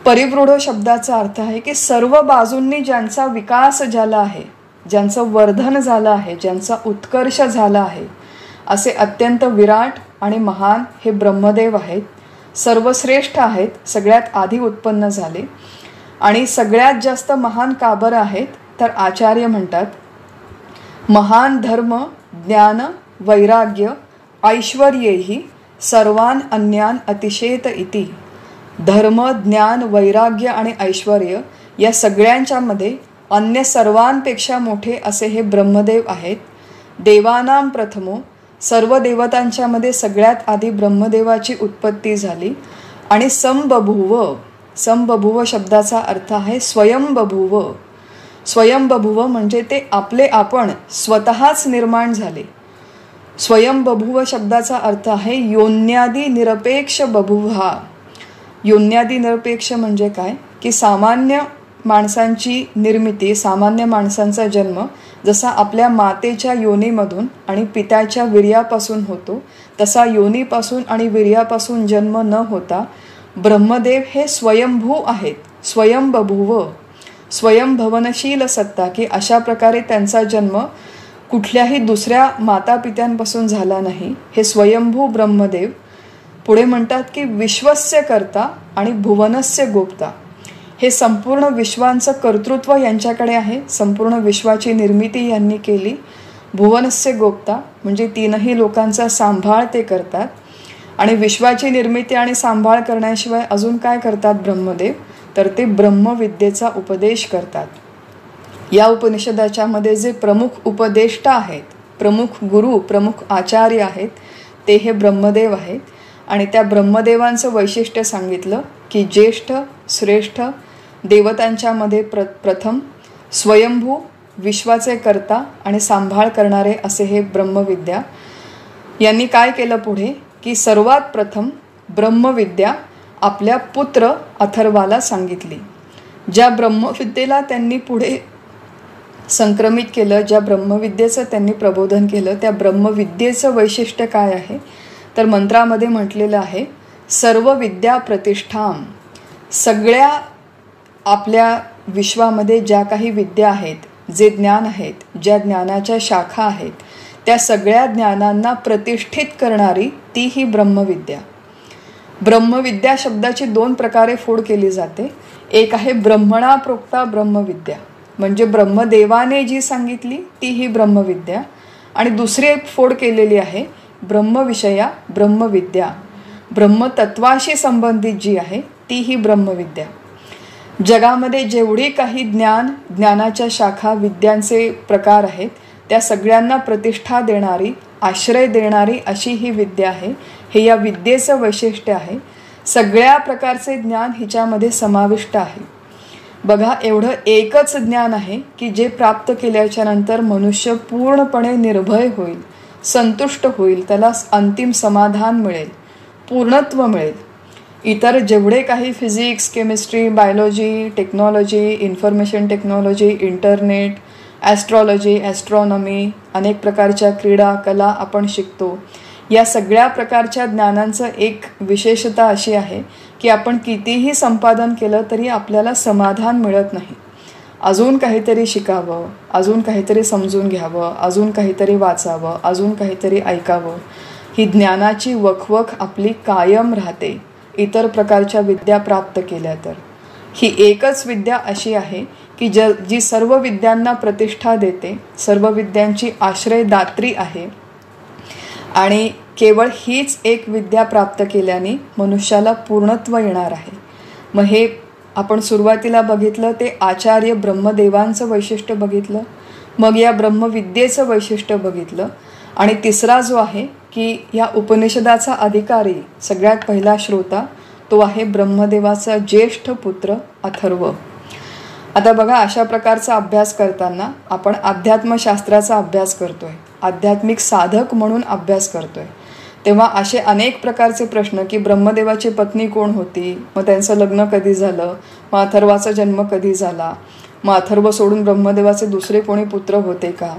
परिवृढो शब्दाचा अर्थ आहे की सर्व बाजूंनी ज्यांचा विकास झाला आहे, ज्यांचं वर्धन झालं आहे, ज्यांचा उत्कर्ष झाला आहे, असे अत्यंत विराट आणि महान हे ब्रह्मदेव आहेत. सर्वश्रेष्ठ आहेत, सगळ्यात आधी उत्पन्न झाले. आणि सगळ्यात जास्त महान का बरं आहेत तर आचार्य म्हणतात महान धर्म ज्ञान वैराग्य ऐश्वर्येही सर्वान अन्यान अतिशेत इति. धर्म, ज्ञान, वैराग्य आणि ऐश्वर्य या सगळ्यांच्यामध्ये अन्य सर्वांपेक्षा मोठे असे हे ब्रह्मदेव आहेत. देवानां प्रथमो, सर्व देवतांच्यामध्ये सगळ्यात आधी ब्रह्मदेवाची उत्पत्ती झाली. आणि संबभूव, संबभूव शब्दाचा अर्थ आहे स्वयंबभूव. स्वयंबभूव म्हणजे ते आपले आपण स्वतःच निर्माण झाले. स्वयंबभूव शब्दाचा अर्थ आहे योन्यादी निरपेक्ष बभूवा. योन्यादी निरपेक्ष म्हणजे काय की सामान्य माणसांची निर्मिती, सामान्य माणसांचा जन्म जसा आपल्या मातेच्या योनीमधून आणि पित्याच्या वीर्यापासून होतो, तसा योनीपासून आणि वीर्यापासून जन्म न होता ब्रह्मदेव हे स्वयंभू आहेत. स्वयंबभूव, स्वयंभवनशील सत्ता, की अशा प्रकारे त्यांचा जन्म कुठल्याही दुसऱ्या मातापित्यांपासून झाला नाही. हे स्वयंभू ब्रह्मदेव. पुढे म्हणतात की विश्वस्य कर्ता आणि भुवनस्य गोप्ता. हे संपूर्ण विश्वांचं कर्तृत्व यांच्याकडे आहे. संपूर्ण विश्वाची निर्मिती यांनी केली. भुवनस्य गोप्ता म्हणजे 3ही लोकांचा सांभाळ ते करतात. आणि विश्वाची निर्मिती आणि सांभाळ करण्याशिवाय अजून काय करतात ब्रह्मदेव तर ते ब्रह्मविद्येचा उपदेश करतात. या उपनिषदाच्या मध्ये जे प्रमुख उपदेष्टा आहेत, प्रमुख गुरु, प्रमुख आचार्य आहेत ते हे ब्रह्मदेव आहेत. आणि त्या ब्रह्मदेवांचं वैशिष्ट्य सांगितलं की ज्येष्ठ, श्रेष्ठ, देवतांच्यामध्ये प्रथम, स्वयंभू, विश्वाचे कर्ता आणि सांभाळ करणारे असे हे ब्रह्मविद्या. यांनी काय केलं पुढे की सर्वात प्रथम ब्रह्मविद्या आपल्या पुत्र अथर्वाला सांगितली. ज्या ब्रह्मविद्येला त्यांनी पुढे संक्रमित केलं, ज्या ब्रह्मविद्येचं त्यांनी प्रबोधन केलं, त्या ब्रह्मविद्येचं वैशिष्ट्य काय आहे तर मंत्रामध्ये म्हटलेलं आहे सर्व विद्या प्रतिष्ठाम. सगळ्या आपल्या विश्वामध्ये ज्या काही विद्या आहेत, जे ज्ञान आहेत, ज्या ज्ञानाच्या शाखा आहेत, त्या सगळ्या ज्ञानांना प्रतिष्ठित करणारी ती ही ब्रह्मविद्या. ब्रह्मविद्या शब्दाची 2 प्रकारे फोड केली जाते. एक आहे ब्रह्मणा प्रोक्ता ब्रह्मविद्या, म्हणजे ब्रह्मदेवाने जी सांगितली ती ही ब्रह्मविद्या. आणि दुसरी एक फोड केलेली आहे ब्रह्मविषया ब्रह्मविद्या, ब्रह्मतत्वाशी संबंधित जी आहे ती ही ब्रह्मविद्या. जगामध्ये जेवढी काही ज्ञान, ज्ञानाच्या शाखा, विद्यांचे प्रकार आहेत त्या सगळ्यांना प्रतिष्ठा देणारी, आश्रय देणारी अशी ही विद्या आहे. हे या विद्येचं वैशिष्ट्य आहे. सगळ्या प्रकारचे ज्ञान हिच्यामध्ये समाविष्ट आहे. बघा, एवढं एकच ज्ञान आहे की जे प्राप्त केल्याच्या नंतर मनुष्य पूर्णपणे निर्भय होईल, संतुष्ट होईल, त्याला अंतिम समाधान मिळेल, पूर्णत्व मिळेल. इतर जेवढे काही physics, chemistry, biology, technology, information technology, internet, astrology, astronomy, अनेक प्रकारच्या क्रीडा, कला आपण शिकतो, या सगळ्या प्रकारच्या ज्ञानांचं एक विशेषता अशी आहे की आपण कितीही संपादन केलं तरी आपल्याला समाधान मिळत नाही. अजून काहीतरी शिकावं, अजून काहीतरी समजून घ्यावं, अजून काहीतरी वाचावं, अजून काहीतरी ऐकावं, ही ज्ञानाची वखवख आपली कायम राहते इतर प्रकारच्या विद्या प्राप्त केल्या तर. ही एकच विद्या अशी आहे की जी सर्व विद्यांना प्रतिष्ठा देते, सर्व विद्यांची आश्रयदात्री आहे. आणि केवळ हीच एक विद्या प्राप्त केल्याने मनुष्याला पूर्णत्व येणार आहे. मग हे आपण सुरुवातीला बघितलं ते आचार्य ब्रह्मदेवांचं वैशिष्ट्य बघितलं, मग या ब्रह्मविद्येचं वैशिष्ट्य बघितलं. आणि तिसरा जो आहे की या उपनिषदाचा अधिकारी, सगळ्यात पहिला श्रोता तो आहे ब्रह्मदेवाचा ज्येष्ठ पुत्र अथर्व. आता बघा, अशा प्रकारचा अभ्यास करताना आपण अध्यात्मशास्त्राचा अभ्यास करतोय, आध्यात्मिक साधक म्हणून अभ्यास करतोय, तेव्हा असे अनेक प्रकारचे प्रश्न की ब्रह्मदेवाची पत्नी कोण होती, मग त्यांचं लग्न कधी झालं, मग अथर्वाचा जन्म कधी झाला, मग अथर्व सोडून ब्रह्मदेवाचे दुसरे कोणी पुत्र होते का,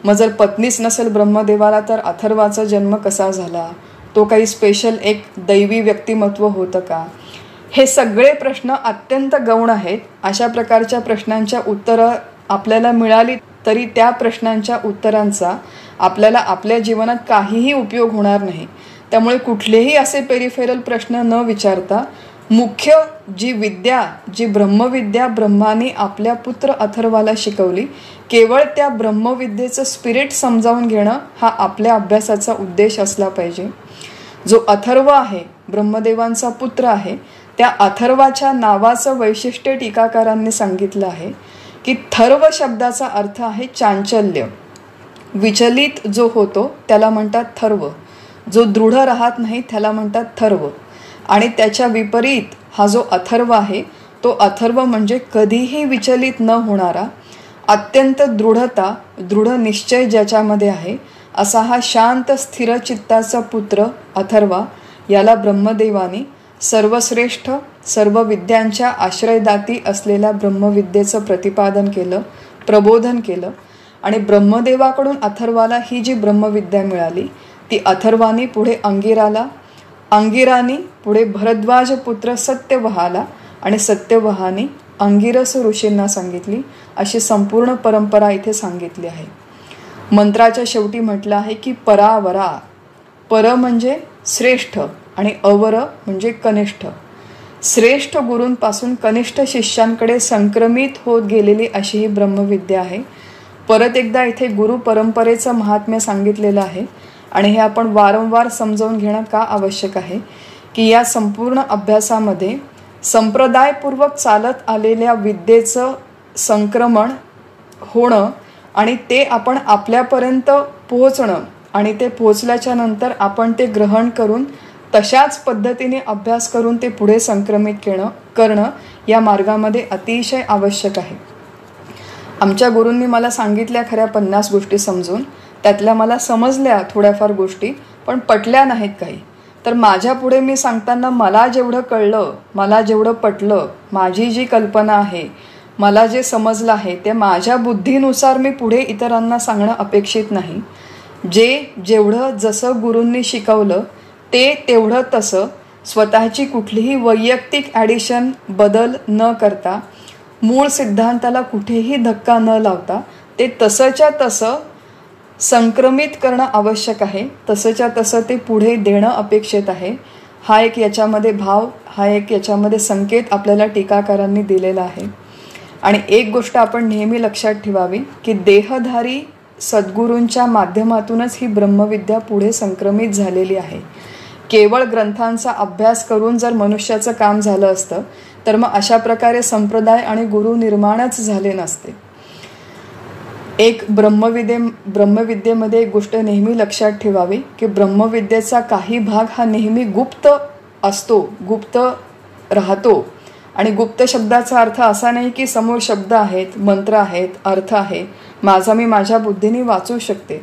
मग जर पत्नीच नसेल ब्रह्मदेवाला तर अथर्वाचा जन्म कसा झाला, तो काही स्पेशल एक दैवी व्यक्तिमत्व होतं का, हे सगळे प्रश्न अत्यंत गौण आहेत. अशा प्रकारच्या प्रश्नांच्या उत्तरं आपल्याला मिळाली तरी त्या प्रश्नांच्या उत्तरांचा आपल्याला आपल्या जीवनात काहीही उपयोग होणार नाही. त्यामुळे कुठलेही असे पेरिफेरल प्रश्न न विचारता मुख्य जी विद्या, जी ब्रह्मविद्या ब्रह्माने आपल्या पुत्र अथर्वाला शिकवली, केवळ त्या ब्रह्मविद्येचं स्पिरिट समजावून घेणं हा आपल्या अभ्यासाचा उद्देश असला पाहिजे. जो अथर्व आहे, ब्रह्मदेवांचा पुत्र आहे, त्या अथर्वाच्या नावाचं वैशिष्ट्य टीकाकारांनी सांगितलं आहे की थर्व शब्दाचा अर्थ आहे चांचल्य. विचलित जो होतो त्याला म्हणतात थर्व, जो दृढ राहत नाही त्याला म्हणतात थर्व. आणि त्याच्या विपरीत हा जो अथर्व आहे, तो अथर्व म्हणजे कधीही विचलित न होणारा, अत्यंत दृढता, दृढ निश्चय ज्याच्यामध्ये आहे, असा हा शांत स्थिर चित्ताचा पुत्र अथर्वा. याला ब्रह्मदेवाने सर्वश्रेष्ठ सर्व विद्यांच्या आश्रयदाती असलेल्या ब्रह्मविद्येचं प्रतिपादन केलं, प्रबोधन केलं. आणि ब्रह्मदेवाकडून अथर्वाला ही जी ब्रह्मविद्या मिळाली ती अथर्वानी पुढे अंगिराला, अंगिरानी पुढे भरद्वाज पुत्र सत्यवहाला आणि सत्यवहानी अंगिरस ऋषींना सांगितली. अशी संपूर्ण परंपरा इथे सांगितली आहे. मंत्राच्या शेवटी म्हटलं आहे की परावरा. पर म्हणजे श्रेष्ठ आणि अवर म्हणजे कनिष्ठ. श्रेष्ठ गुरूंपासून कनिष्ठ शिष्यांकडे संक्रमित होत गेलेली अशी ही ब्रह्मविद्या आहे. परत एकदा इथे गुरु परंपरेचं महात्म्य सांगितलेलं आहे आणि हे आपण वारंवार समजावून घेणं का आवश्यक आहे की या संपूर्ण अभ्यासामध्ये संप्रदायपूर्वक चालत आलेल्या विद्येचं संक्रमण होणं आणि ते आपण आपल्यापर्यंत पोहोचणं आणि ते पोहोचल्याच्या नंतर आपण ते ग्रहण करून तशाच पद्धतीने अभ्यास करून ते पुढे संक्रमित करणं या मार्गामध्ये अतिशय आवश्यक आहे. आमच्या गुरूंनी मला सांगितल्या खऱ्या 50 गोष्टी समजून, त्यातल्या मला समजल्या थोड्याफार गोष्टी, पण पटल्या नाहीत काही. तर माझ्या पुढे मी सांगताना मला जेवढं कळलं, मला जेवढं पटलं, माझी जी कल्पना आहे, मला जे समजलं आहे ते माझ्या बुद्धीनुसार मी पुढे इतरांना सांगणं अपेक्षित नाही. जेवढं जसं गुरूंनी शिकवलं ते तेवढं तसं स्वतःची कुठलीही वैयक्तिक ॲडिशन बदल न करता, मूळ सिद्धांताला कुठेही धक्का न लावता ते तसंच्या तसं संक्रमित करणं आवश्यक आहे. तसंच्या तसं ते पुढे देणं अपेक्षित आहे. हा एक याच्यामध्ये भाव, हा एक याच्यामध्ये संकेत आपल्याला टीकाकारांनी दिलेला आहे. आणि एक गोष्ट आपण नेहमी लक्षात ठेवावी की देहधारी सद्गुरूंच्या माध्यमातूनच ही ब्रह्मविद्या पुढे संक्रमित झालेली आहे. केवळ ग्रंथांचा अभ्यास करून जर मनुष्याचं काम झालं असतं तर मग अशा प्रकारे संप्रदाय आणि गुरु निर्माणच झाले नसते. एक ब्रह्मविद्येमध्ये एक गोष्ट नेहमी लक्षात ठेवावी की ब्रह्मविद्येचा काही भाग हा नेहमी गुप्त असतो, गुप्त राहतो. आणि गुप्त शब्दाचा अर्थ असा नाही की समोर शब्द आहेत, मंत्र आहेत, अर्थ आहे, मी माझ्या बुद्धीने वाचू शकते,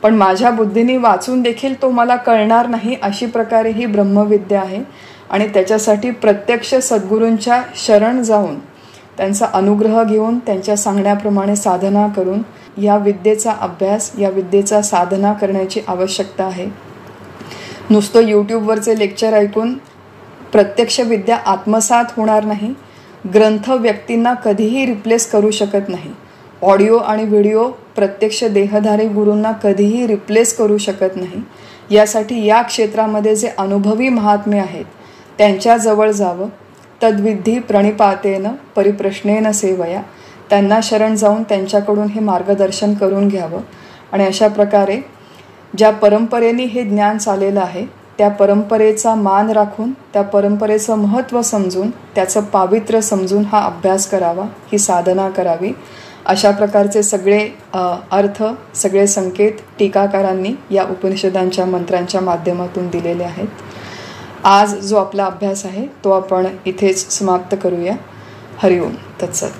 पण माझ्या बुद्धीने वाचून देखील तो मला कळणार नाही, अशी प्रकारे ही ब्रह्मविद्या आहे. आणि त्याच्यासाठी प्रत्यक्ष सद्गुरूंच्या शरण जाऊन त्यांचा अनुग्रह घेऊन त्यांच्या सांगण्याप्रमाणे साधना करून या विद्येचा अभ्यास, या विद्येचा साधना करण्याची आवश्यकता आहे. नुसतं यूट्यूबवरचे लेक्चर ऐकून प्रत्यक्ष विद्या आत्मसात होणार नाही. ग्रंथ व्यक्तींना कधीही रिप्लेस करू शकत नाही. ऑडिओ आणि व्हिडिओ प्रत्यक्ष देहधारी गुरूंना कधीही रिप्लेस करू शकत नाही. यासाठी या क्षेत्रामध्ये जे अनुभवी महात्मे आहेत त्यांच्याजवळ जावं. तद्विधी प्रणिपातेन परिप्रश्नेन सेवया. त्यांना शरण जाऊन त्यांच्याकडून हे मार्गदर्शन करून घ्यावं. आणि अशा प्रकारे ज्या परंपरेने हे ज्ञान चाललेलं आहे त्या परंपरेचा मान राखून, त्या परंपरेचं महत्त्व समजून, त्याचं पावित्र्य समजून हा अभ्यास करावा, ही साधना करावी. अशा प्रकारचे सगळे अर्थ, सगळे संकेत टीकाकारांनी या उपनिषदांच्या मंत्रांच्या माध्यमातून दिलेले आहेत. आज जो आपला अभ्यास आहे तो आपण इथेच समाप्त करूया. हरिओम तत्सत.